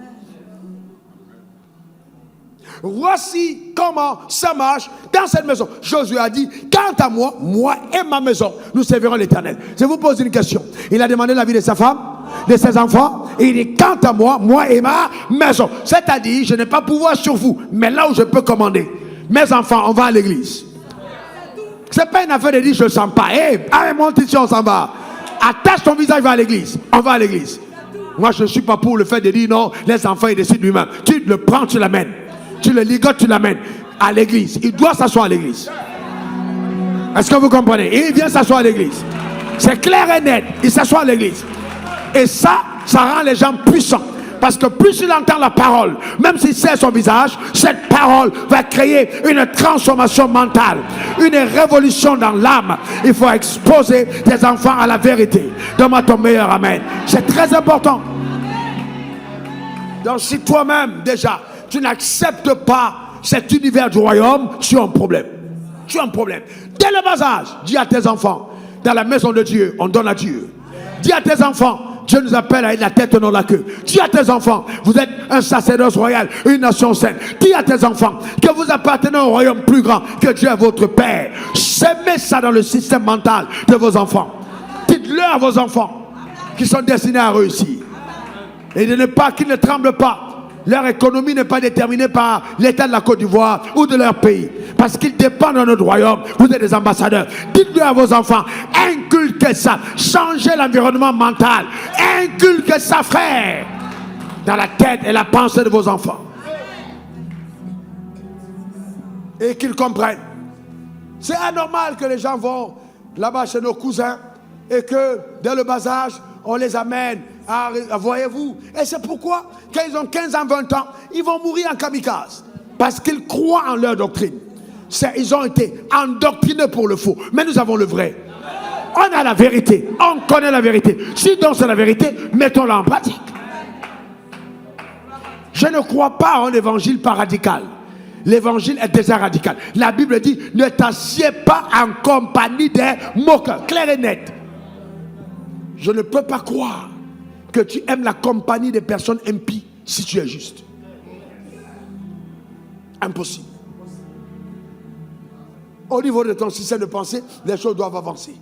Voici comment ça marche dans cette maison. Josué a dit, quant à moi, moi et ma maison, nous servirons l'Éternel. Je vous pose une question. Il a demandé la vie de sa femme, de ses enfants. Et il dit, quant à moi, moi et ma maison. C'est-à-dire, je n'ai pas pouvoir sur vous. Mais là où je peux commander, mes enfants, on va à l'église. Ce n'est pas une affaire de dire je ne sens pas. Allez, monte ici, on s'en va. Attache ton visage, va à l'église. On va à l'église. Moi, je ne suis pas pour le fait de dire non, les enfants, ils décident lui-même. Tu le prends, tu l'amènes. Tu le ligotes, tu l'amènes à l'église. Il doit s'asseoir à l'église. Est-ce que vous comprenez? Il vient s'asseoir à l'église. C'est clair et net. Il s'assoit à l'église. Et ça rend les gens puissants. Parce que plus il entend la parole, même s'il sait son visage, cette parole va créer une transformation mentale, une révolution dans l'âme. Il faut exposer tes enfants à la vérité. Donne-moi ton meilleur amen. C'est très important. Donc si toi-même, déjà, tu n'acceptes pas cet univers du royaume, tu as un problème. Tu as un problème. Dès le bas âge, dis à tes enfants, dans la maison de Dieu, on donne à Dieu. Dis à tes enfants, Dieu nous appelle à être la tête, non la queue. Dis à tes enfants, vous êtes un sacerdoce royal, une nation sainte. Dis à tes enfants que vous appartenez au royaume plus grand, que Dieu est votre Père. Semez ça dans le système mental de vos enfants. Dites-le à vos enfants qui sont destinés à réussir. Et de ne pas, qu'ils ne tremblent pas. Leur économie n'est pas déterminée par l'état de la Côte d'Ivoire ou de leur pays. Parce qu'ils dépendent de notre royaume. Vous êtes des ambassadeurs. Dites-le à vos enfants. Inculquez ça. Changez l'environnement mental. Inculquez ça, frère. Dans la tête et la pensée de vos enfants. Et qu'ils comprennent. C'est anormal que les gens vont là-bas chez nos cousins et que dès le bas âge, on les amène à, voyez-vous. Et c'est pourquoi, quand ils ont 15 ans, 20 ans, ils vont mourir en kamikaze. Parce qu'ils croient en leur doctrine. Ils ont été endoctrinés pour le faux. Mais nous avons le vrai. On a la vérité. On connaît la vérité. Si donc c'est la vérité, mettons-la en pratique. Je ne crois pas en l'évangile pas radical. L'évangile est déjà radical. La Bible dit, ne t'assieds pas en compagnie des moqueurs. Clair et net. Je ne peux pas croire que tu aimes la compagnie des personnes impies si tu es juste. Impossible. Au niveau de ton système de pensée, les choses doivent avancer.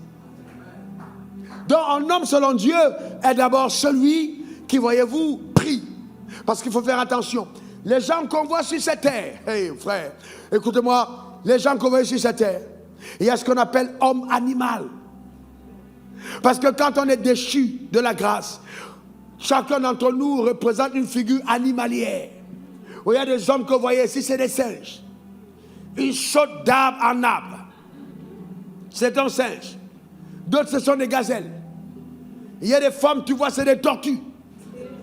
Donc un homme selon Dieu est d'abord celui qui, voyez-vous, prie. Parce qu'il faut faire attention. Les gens qu'on voit sur cette terre, hey frère, écoutez-moi, les gens qu'on voit sur cette terre, il y a ce qu'on appelle homme animal. Parce que quand on est déchu de la grâce, chacun d'entre nous représente une figure animalière. Il y a des hommes que vous voyez ici, c'est des singes. Ils sautent d'arbre en arbre. C'est un singe. D'autres, ce sont des gazelles. Il y a des femmes, tu vois, c'est des tortues.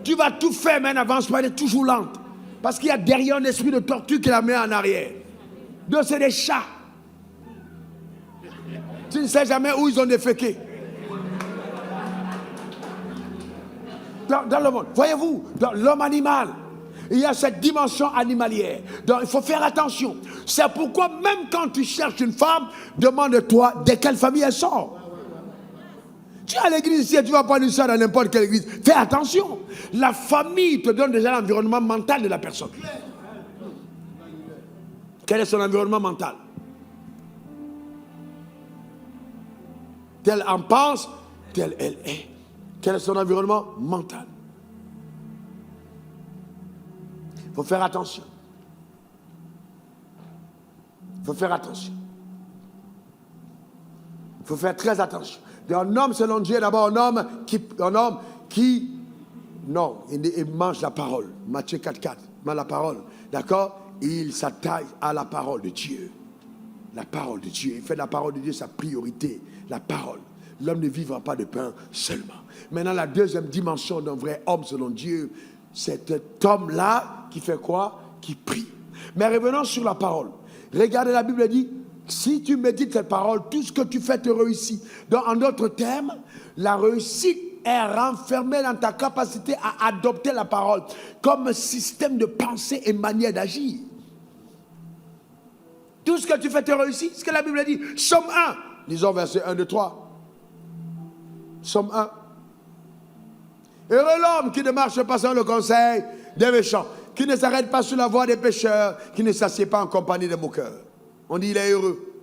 Tu vas tout faire, mais elle n'avance pas, elle est toujours lente. Parce qu'il y a derrière un esprit de tortue qui la met en arrière. D'autres, c'est des chats. Tu ne sais jamais où ils ont déféqué. Dans le monde, voyez-vous, dans l'homme animal, il y a cette dimension animalière. Donc il faut faire attention. C'est pourquoi même quand tu cherches une femme, demande-toi de quelle famille elle sort. Tu es à l'église ici et tu vas pas lui ça dans n'importe quelle église. Fais attention. La famille te donne déjà l'environnement mental de la personne. Quel est son environnement mental? Tel en pense, tel elle est. Quel est son environnement mental? Il faut faire attention. Il faut faire attention. Il faut faire très attention. Un homme selon Dieu est d'abord un homme qui non, il mange la parole. Matthieu 4,4, mange la parole. D'accord? Il s'attache à la parole de Dieu. La parole de Dieu. Il fait de la parole de Dieu sa priorité. La parole. L'homme ne vivra pas de pain seulement. Maintenant, la deuxième dimension d'un vrai homme selon Dieu, c'est cet homme-là qui fait quoi? Qui prie. Mais revenons sur la parole. Regardez, la Bible dit, si tu médites cette parole, tout ce que tu fais te réussit. Donc, en d'autres termes, la réussite est renfermée dans ta capacité à adopter la parole comme système de pensée et manière d'agir. Tout ce que tu fais te réussit. Ce que la Bible dit. Somme 1. Lisons verset 1, 2, 3. Somme 1. Heureux l'homme qui ne marche pas selon le conseil des méchants, qui ne s'arrête pas sur la voie des pécheurs, qui ne s'assied pas en compagnie des moqueurs. On dit il est heureux,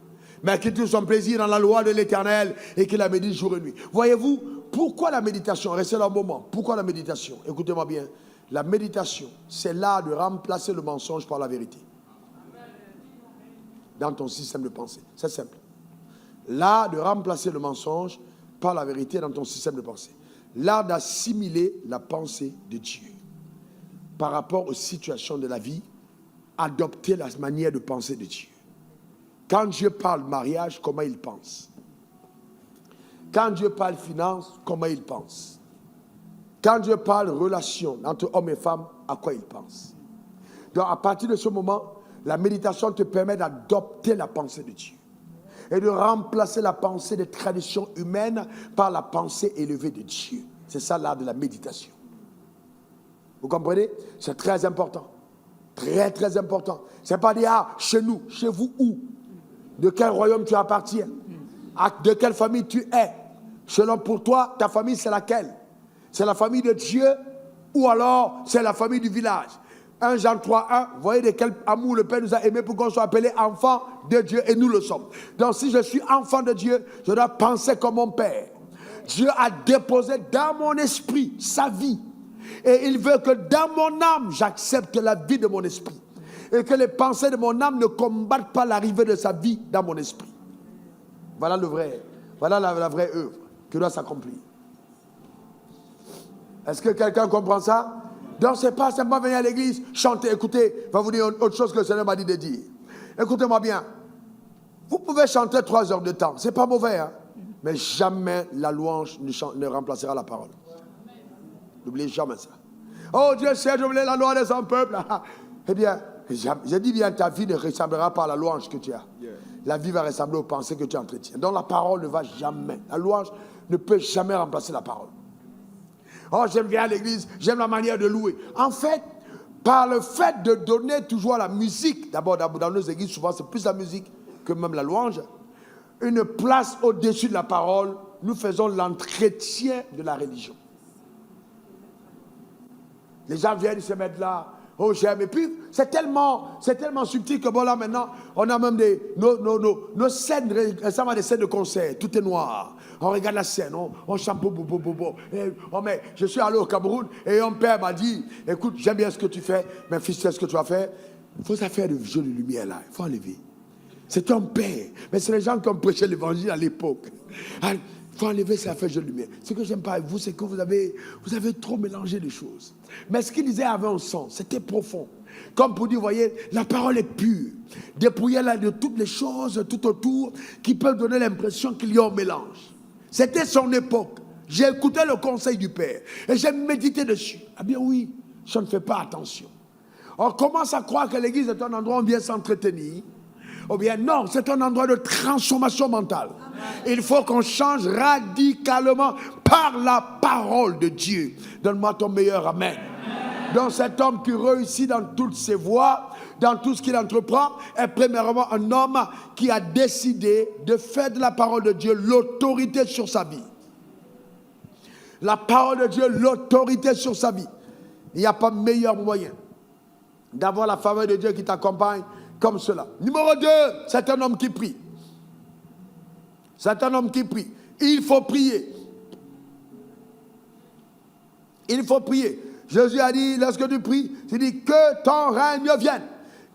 mais qui trouve son plaisir dans la loi de l'Éternel et qui la médite jour et nuit. Voyez-vous, pourquoi la méditation? Restez là un moment. Pourquoi la méditation? Écoutez-moi bien. La méditation, c'est l'art de remplacer le mensonge par la vérité. Dans ton système de pensée. C'est simple. L'art de remplacer le mensonge par la vérité dans ton système de pensée. L'art d'assimiler la pensée de Dieu par rapport aux situations de la vie. Adopter la manière de penser de Dieu. Quand Dieu parle mariage, comment il pense? Quand Dieu parle finance, comment il pense? Quand Dieu parle relation entre hommes et femmes, à quoi il pense? Donc à partir de ce moment, la méditation te permet d'adopter la pensée de Dieu et de remplacer la pensée des traditions humaines par la pensée élevée de Dieu. C'est ça l'art de la méditation. Vous comprenez? C'est très important. Très, très important. Ce n'est pas dire, chez nous, chez vous où? De quel royaume tu appartiens? De quelle famille tu es? Selon pour toi, ta famille c'est laquelle? C'est la famille de Dieu ou alors c'est la famille du village? 1 Jean 3:1, vous voyez de quel amour le Père nous a aimés pour qu'on soit appelés enfants de Dieu et nous le sommes. Donc si je suis enfant de Dieu, je dois penser comme mon Père. Dieu a déposé dans mon esprit sa vie. Et il veut que dans mon âme, j'accepte la vie de mon esprit. Et que les pensées de mon âme ne combattent pas l'arrivée de sa vie dans mon esprit. Voilà le vrai. Voilà la vraie œuvre qui doit s'accomplir. Est-ce que quelqu'un comprend ça? Donc c'est pas simplement venir à l'église, chanter, écoutez, va vous dire autre chose que le Seigneur m'a dit de dire. Écoutez-moi bien. Vous pouvez chanter 3 heures de temps. C'est pas mauvais, hein? Mais jamais la louange ne remplacera la parole. N'oubliez jamais ça. Oh Dieu sait, je voulais la loi de son peuple. Eh bien, j'ai dit bien, ta vie ne ressemblera pas à la louange que tu as. La vie va ressembler aux pensées que tu entretiens. Donc la parole ne va jamais. La louange ne peut jamais remplacer la parole. Oh, j'aime bien l'église, j'aime la manière de louer. En fait, par le fait de donner toujours à la musique, d'abord dans nos églises, souvent c'est plus la musique que même la louange, une place au-dessus de la parole, nous faisons l'entretien de la religion. Les gens viennent se mettre là. Oh, j'aime. Et puis, c'est tellement subtil que bon, là, maintenant, on a même nos scènes, ça va des scènes de concert. Tout est noir. On regarde la scène, on chante, mais je suis allé au Cameroun et mon père m'a dit, écoute, j'aime bien ce que tu fais, mais fils, tu sais ce que tu vas faire? Il faut ça faire de jeux de lumière là. Il faut enlever. C'est ton père. Mais c'est les gens qui ont prêché l'évangile à l'époque. Il faut enlever ces affaires de lumière. Ce que j'aime pas avec vous, c'est que vous avez trop mélangé les choses. Mais ce qu'il disait avait un sens, c'était profond. Comme pour dire, vous voyez, la parole est pure. Dépouillez-la de toutes les choses tout autour qui peuvent donner l'impression qu'il y a un mélange. C'était son époque. J'ai écouté le conseil du Père et j'ai médité dessus. Ah bien oui, je ne fais pas attention. On commence à croire que l'église est un endroit où on vient s'entretenir. Ou bien non, c'est un endroit de transformation mentale. Amen. Il faut qu'on change radicalement par la parole de Dieu. Donne-moi ton meilleur amen. Amen. Donc cet homme qui réussit dans toutes ses voies, dans tout ce qu'il entreprend, est premièrement un homme qui a décidé de faire de la parole de Dieu l'autorité sur sa vie. La parole de Dieu, l'autorité sur sa vie. Il n'y a pas meilleur moyen d'avoir la faveur de Dieu qui t'accompagne comme cela. Numéro 2, c'est un homme qui prie. C'est un homme qui prie. Il faut prier. Il faut prier. Jésus a dit, lorsque tu pries, tu dis que ton règne vienne.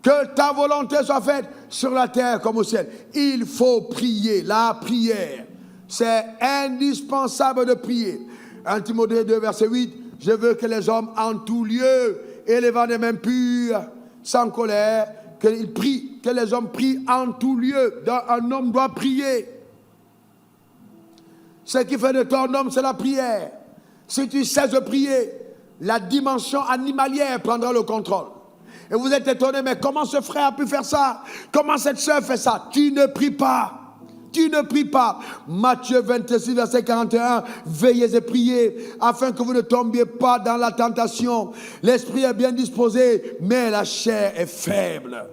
Que ta volonté soit faite sur la terre comme au ciel. Il faut prier. La prière, c'est indispensable de prier. 1 Timothée 2, verset 8. Je veux que les hommes en tout lieu, élevant des mains pures, sans colère, qu'ils prient, que les hommes prient en tout lieu. Un homme doit prier. Ce qui fait de toi un homme, c'est la prière. Si tu cesses de prier, la dimension animalière prendra le contrôle. Et vous êtes étonnés, mais comment ce frère a pu faire ça? Comment cette soeur fait ça? Tu ne pries pas. Tu ne pries pas. Matthieu 26, verset 41. Veillez et priez afin que vous ne tombiez pas dans la tentation. L'esprit est bien disposé, mais la chair est faible.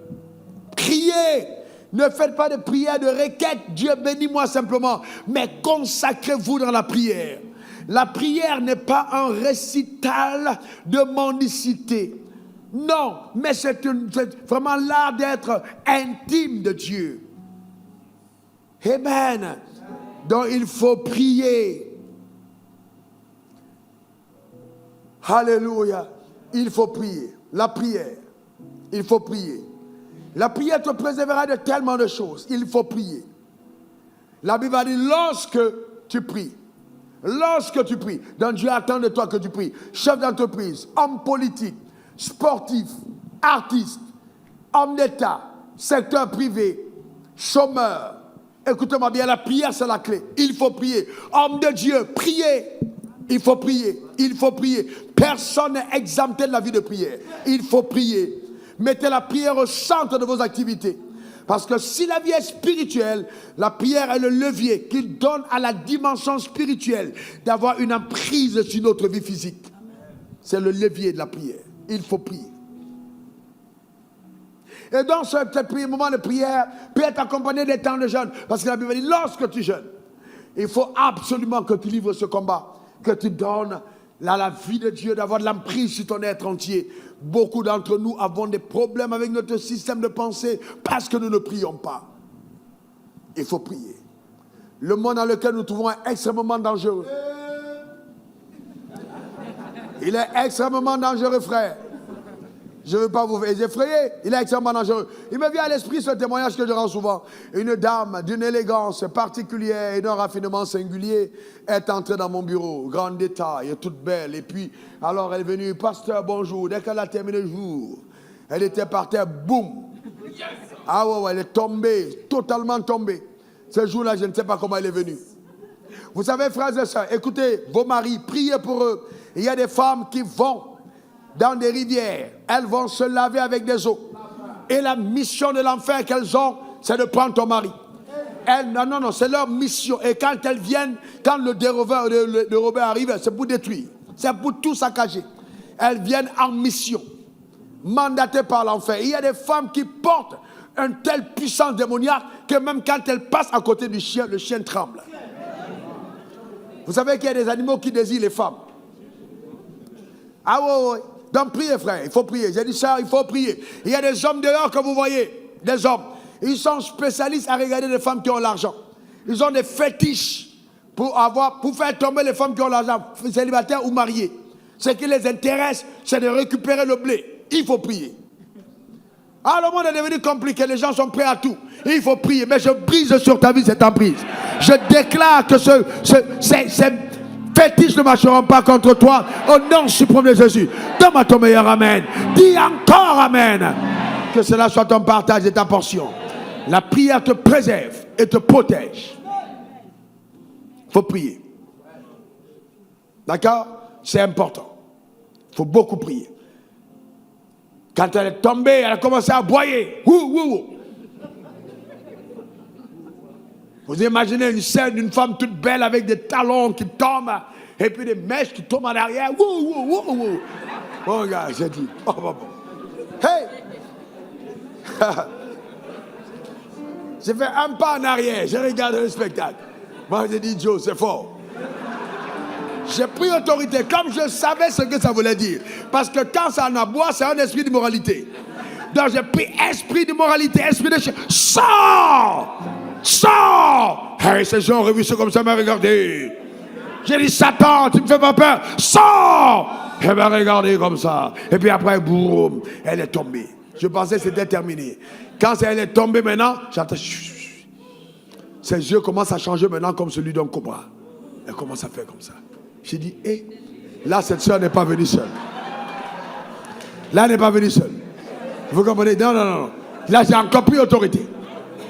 Priez. Ne faites pas de prière de requête. Dieu bénis-moi simplement. Mais consacrez-vous dans la prière. La prière n'est pas un récital de mendicité. Non, mais c'est vraiment l'art d'être intime de Dieu. Amen. Donc il faut prier. Alléluia. Il faut prier. La prière. Il faut prier. La prière te préservera de tellement de choses. Il faut prier. La Bible a dit, lorsque tu pries, donc Dieu attend de toi que tu pries. Chef d'entreprise, homme politique, sportif, artiste, homme d'État, secteur privé, chômeur. Écoutez-moi bien, la prière c'est la clé. Il faut prier. Homme de Dieu, priez. Il faut prier. Il faut prier. Personne n'est exempté de la vie de prière. Il faut prier. Mettez la prière au centre de vos activités. Parce que si la vie est spirituelle, la prière est le levier qui donne à la dimension spirituelle d'avoir une emprise sur notre vie physique. C'est le levier de la prière. Il faut prier. Et donc, ce moment de prière peut être accompagné des temps de jeûne. Parce que la Bible dit, lorsque tu jeûnes, il faut absolument que tu livres ce combat, que tu donnes la vie de Dieu, d'avoir de l'emprise sur ton être entier. Beaucoup d'entre nous avons des problèmes avec notre système de pensée parce que nous ne prions pas. Il faut prier. Le monde dans lequel nous trouvons est extrêmement dangereux. Il est extrêmement dangereux, frère. Je ne veux pas vous effrayer, il est extrêmement dangereux. Il me vient à l'esprit ce témoignage que je rends souvent. Une dame d'une élégance particulière et d'un raffinement singulier est entrée dans mon bureau, grande détail, toute belle. Et puis, alors elle est venue, pasteur, bonjour. Dès qu'elle a terminé le jour, elle était par terre, boum. Ah ouais, elle est tombée, totalement tombée. Ce jour-là, je ne sais pas comment elle est venue. Vous savez, frères et sœurs, écoutez, vos maris, priez pour eux. Il y a des femmes qui vont dans des rivières, elles vont se laver avec des eaux. Et la mission de l'enfer qu'elles ont, c'est de prendre ton mari. Elles, non, c'est leur mission. Et quand elles viennent, quand le dérobeur arrive, c'est pour détruire. C'est pour tout saccager. Elles viennent en mission, mandatées par l'enfer. Il y a des femmes qui portent une telle puissance démoniaque que même quand elles passent à côté du chien, le chien tremble. Vous savez qu'il y a des animaux qui désirent les femmes. Ah ouais. Donc priez, frère, il faut prier. J'ai dit ça, il faut prier. Il y a des hommes dehors que vous voyez, des hommes. Ils sont spécialistes à regarder les femmes qui ont l'argent. Ils ont des fétiches pour faire tomber les femmes qui ont l'argent, célibataires ou mariées. Ce qui les intéresse, c'est de récupérer le blé. Il faut prier. Ah, le monde est devenu compliqué, les gens sont prêts à tout. Il faut prier, mais je brise sur ta vie cette emprise. Je déclare que ces fétiches ne marcheront pas contre toi au nom suprême de Jésus. Donne-moi ton meilleur amen. Dis encore amen. Que cela soit ton partage et ta portion. La prière te préserve et te protège. Il faut prier. D'accord? C'est important. Il faut beaucoup prier. Quand elle est tombée, elle a commencé à aboyer. Vous imaginez une scène d'une femme toute belle avec des talons qui tombent et puis des mèches qui tombent en arrière. Oh, regarde, j'ai dit. Hey! J'ai fait un pas en arrière, j'ai regardé le spectacle. Moi, j'ai dit, Joe, c'est fort. J'ai pris autorité, comme je savais ce que ça voulait dire. Parce que quand ça en aboie, c'est un esprit d'immoralité. Donc j'ai pris esprit d'immoralité, esprit de chien. Sors! Sors! Hey, ces gens ont revu ça comme ça, m'a regardé. J'ai dit, Satan, tu me fais pas peur. Sors! Elle m'a regardé comme ça. Et puis après, boum, elle est tombée. Je pensais que c'était terminé. Quand elle est tombée maintenant, j'entends. Ses yeux commencent à changer maintenant comme celui d'un cobra. Elle commence à faire comme ça. J'ai dit, hé, là, cette soeur n'est pas venue seule. Là, elle n'est pas venue seule. Vous comprenez? Non. Là, j'ai encore plus autorité.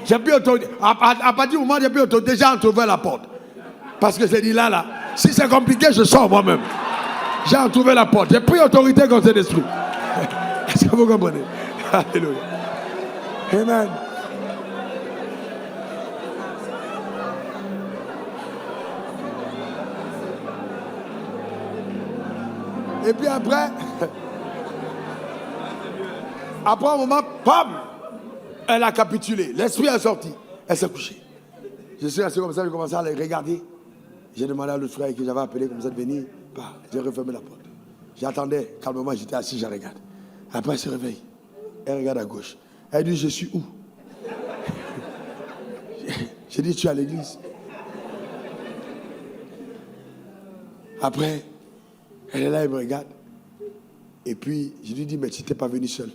J'ai plus autorité. À partir du moment où j'ai plus autorité, déjà entrouvert la porte. Parce que j'ai dit, là, si c'est compliqué, je sors moi-même. J'ai entrouvert la porte. J'ai pris autorité contre cet esprit. Est-ce que vous comprenez? Alléluia. Amen. Et puis après un moment, pam, elle a capitulé. L'esprit est sorti. Elle s'est couchée. Je suis resté comme ça, j'ai commencé à la regarder. J'ai demandé à l'autre frère que j'avais appelé comme ça de venir. J'ai refermé la porte. J'attendais calmement, j'étais assis, je regarde. Après, elle se réveille. Elle regarde à gauche. Elle dit, je suis où? J'ai dit, tu es à l'église. Après, elle est là, elle me regarde. Et puis, je lui dis, mais tu n'étais pas venu seul.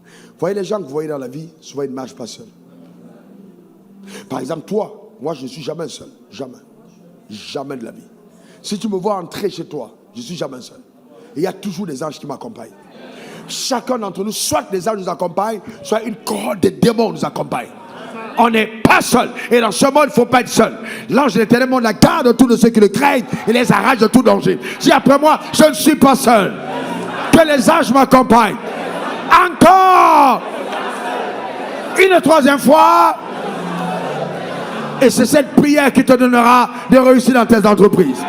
Vous voyez les gens que vous voyez dans la vie, souvent ils ne marchent pas seuls. Par exemple, toi, moi je ne suis jamais seul. Jamais. Jamais de la vie. Si tu me vois entrer chez toi, je ne suis jamais seul. Et il y a toujours des anges qui m'accompagnent. Chacun d'entre nous, soit les anges nous accompagnent, soit une cohorte de démons nous accompagne. On n'est pas seul. Et dans ce monde, il ne faut pas être seul. L'ange de l'Éternel monte la garde de tous ceux qui le craignent et les arrache de tout danger. Dis après moi, je ne suis pas seul. Que les anges m'accompagnent. Encore une troisième fois. Et c'est cette prière qui te donnera de réussir dans tes entreprises.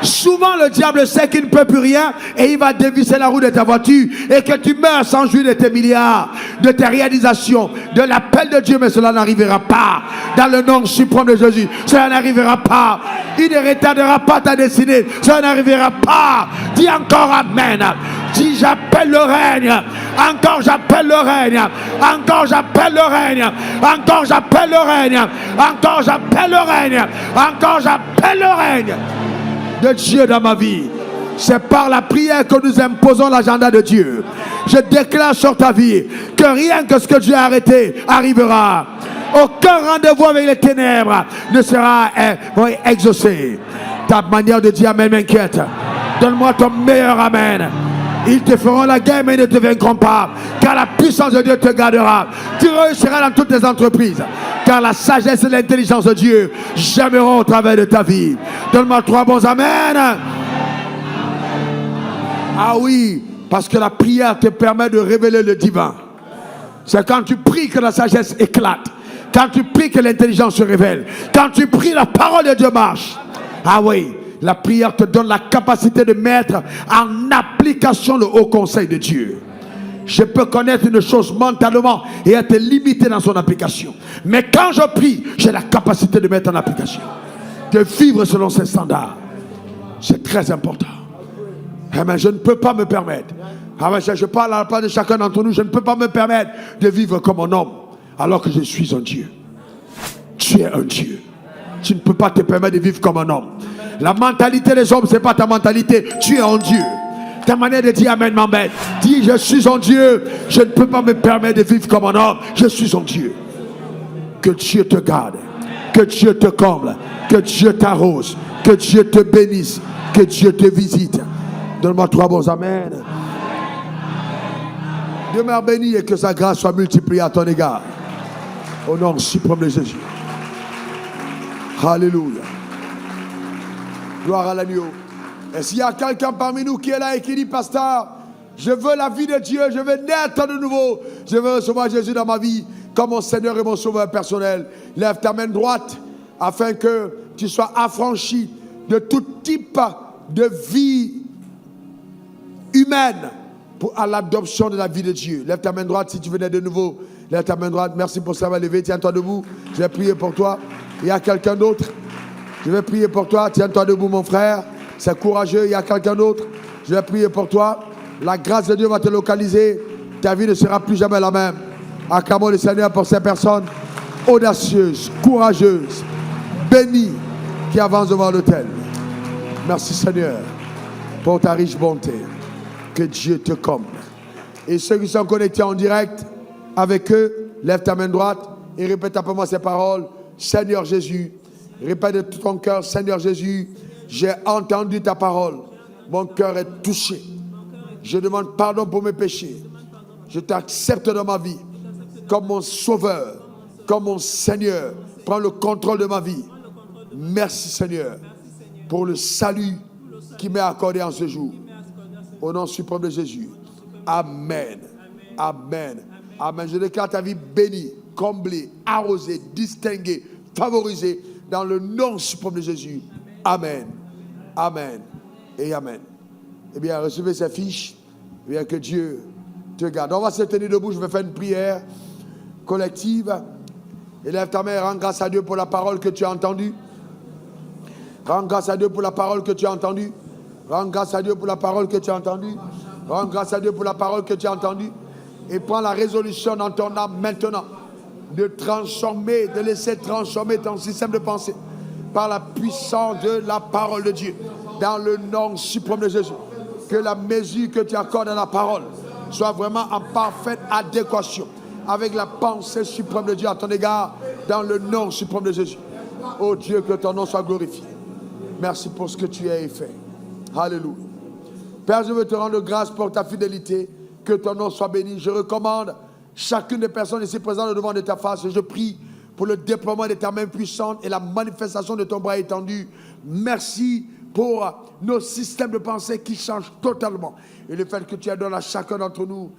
Souvent le diable sait qu'il ne peut plus rien et il va dévisser la roue de ta voiture et que tu meurs sans jouir de tes milliards, de tes réalisations, de l'appel de Dieu, mais cela n'arrivera pas. Dans le nom suprême de Jésus, cela n'arrivera pas. Il ne retardera pas ta destinée, cela n'arrivera pas. Dis encore Amen. Dis j'appelle le règne. Encore j'appelle le règne. Encore j'appelle le règne. Encore j'appelle le règne. Encore j'appelle le règne. Encore j'appelle le règne de Dieu dans ma vie. C'est par la prière que nous imposons l'agenda de Dieu. Je déclare sur ta vie que rien que ce que Dieu a arrêté arrivera. Aucun rendez-vous avec les ténèbres ne sera exaucé. Ta manière de dire Amen m'inquiète. Donne-moi ton meilleur Amen. Ils te feront la guerre mais ils ne te vaincront pas, car la puissance de Dieu te gardera. Tu réussiras dans toutes tes entreprises, car la sagesse et l'intelligence de Dieu j'aimeront au travers de ta vie. Donne-moi 3 bons Amen. Ah oui, parce que la prière te permet de révéler le divin. C'est quand tu pries que la sagesse éclate, quand tu pries que l'intelligence se révèle, quand tu pries la parole de Dieu marche. Ah oui, la prière te donne la capacité de mettre en application le haut conseil de Dieu. Je peux connaître une chose mentalement et être limité dans son application. Mais quand je prie, j'ai la capacité de mettre en application, de vivre selon ses standards. C'est très important. Mais je ne peux pas me permettre. Je parle à la part de chacun d'entre nous. Je ne peux pas me permettre de vivre comme un homme alors que je suis un Dieu. Tu es un Dieu. Tu ne peux pas te permettre de vivre comme un homme. La mentalité des hommes, ce n'est pas ta mentalité. Tu es un Dieu. Ta manière de dire Amen m'embête. Dis je suis un Dieu. Je ne peux pas me permettre de vivre comme un homme. Je suis un Dieu. Que Dieu te garde. Que Dieu te comble. Que Dieu t'arrose. Que Dieu te bénisse. Que Dieu te visite. Donne-moi 3 bons Amen. Demeure béni et que sa grâce soit multipliée à ton égard. Au nom suprême de Jésus. Alléluia. Gloire à l'agneau. Et s'il y a quelqu'un parmi nous qui est là et qui dit, pasteur, je veux la vie de Dieu, je veux naître de nouveau, je veux recevoir Jésus dans ma vie comme mon Seigneur et mon Sauveur personnel, lève ta main droite afin que tu sois affranchi de tout type de vie humaine à l'adoption de la vie de Dieu. Lève ta main droite si tu veux naître de nouveau. Lève ta main droite. Merci pour ça, va lever. Tiens-toi debout. Je vais prier pour toi. Il y a quelqu'un d'autre. Je vais prier pour toi. Tiens-toi debout, mon frère. C'est courageux. Il y a quelqu'un d'autre. Je vais prier pour toi. La grâce de Dieu va te localiser. Ta vie ne sera plus jamais la même. Acclamons le Seigneur pour ces personnes audacieuses, courageuses, bénies, qui avancent devant l'autel. Merci Seigneur pour ta riche bonté. Que Dieu te comble. Et ceux qui sont connectés en direct avec eux, lève ta main droite et répète après moi ces paroles. Seigneur Jésus, répète de tout ton cœur, Seigneur Jésus, j'ai entendu ta parole. Mon cœur est touché. Je demande pardon pour mes péchés. Je t'accepte dans ma vie comme mon sauveur, comme mon Seigneur. Prends le contrôle de ma vie. Merci Seigneur pour le salut qui m'est accordé en ce jour. Au nom suprême de Jésus. Amen. Amen. Amen. Je déclare ta vie bénie, comblée, arrosée, distinguée, favorisée dans le nom suprême de Jésus. Amen. Amen. Et Amen. Eh bien, recevez ces fiches. Eh bien, que Dieu te garde. On va se tenir debout. Je vais faire une prière collective. Élève ta main et rends grâce à Dieu pour la parole que tu as entendue. Rends grâce à Dieu pour la parole que tu as entendue. Rends grâce à Dieu pour la parole que tu as entendue. Rends grâce à Dieu pour la parole que tu as entendue. Et prends la résolution dans ton âme maintenant de transformer, de laisser transformer ton système de pensée par la puissance de la parole de Dieu. Dans le nom suprême de Jésus. Que la mesure que tu accordes à la parole soit vraiment en parfaite adéquation avec la pensée suprême de Dieu à ton égard. Dans le nom suprême de Jésus. Oh Dieu, que ton nom soit glorifié. Merci pour ce que tu as fait. Alléluia. Père, je veux te rendre grâce pour ta fidélité. Que ton nom soit béni. Je recommande chacune des personnes ici présentes devant de ta face. Et je prie pour le déploiement de ta main puissante et la manifestation de ton bras étendu. Merci pour nos systèmes de pensée qui changent totalement. Et le fait que tu as donné à chacun d'entre nous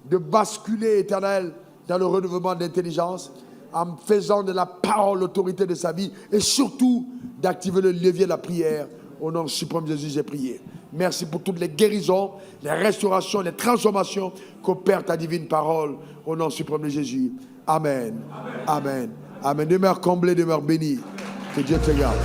de basculer, Éternel, dans le renouvellement d'intelligence, en faisant de la parole l'autorité de sa vie et surtout d'activer le levier de la prière. Au nom suprême de Jésus, j'ai prié. Merci pour toutes les guérisons, les restaurations, les transformations qu'opère ta divine parole. Au nom suprême de Jésus. Amen. Amen. Amen. Demeure comblé, demeure béni. Que Dieu te garde.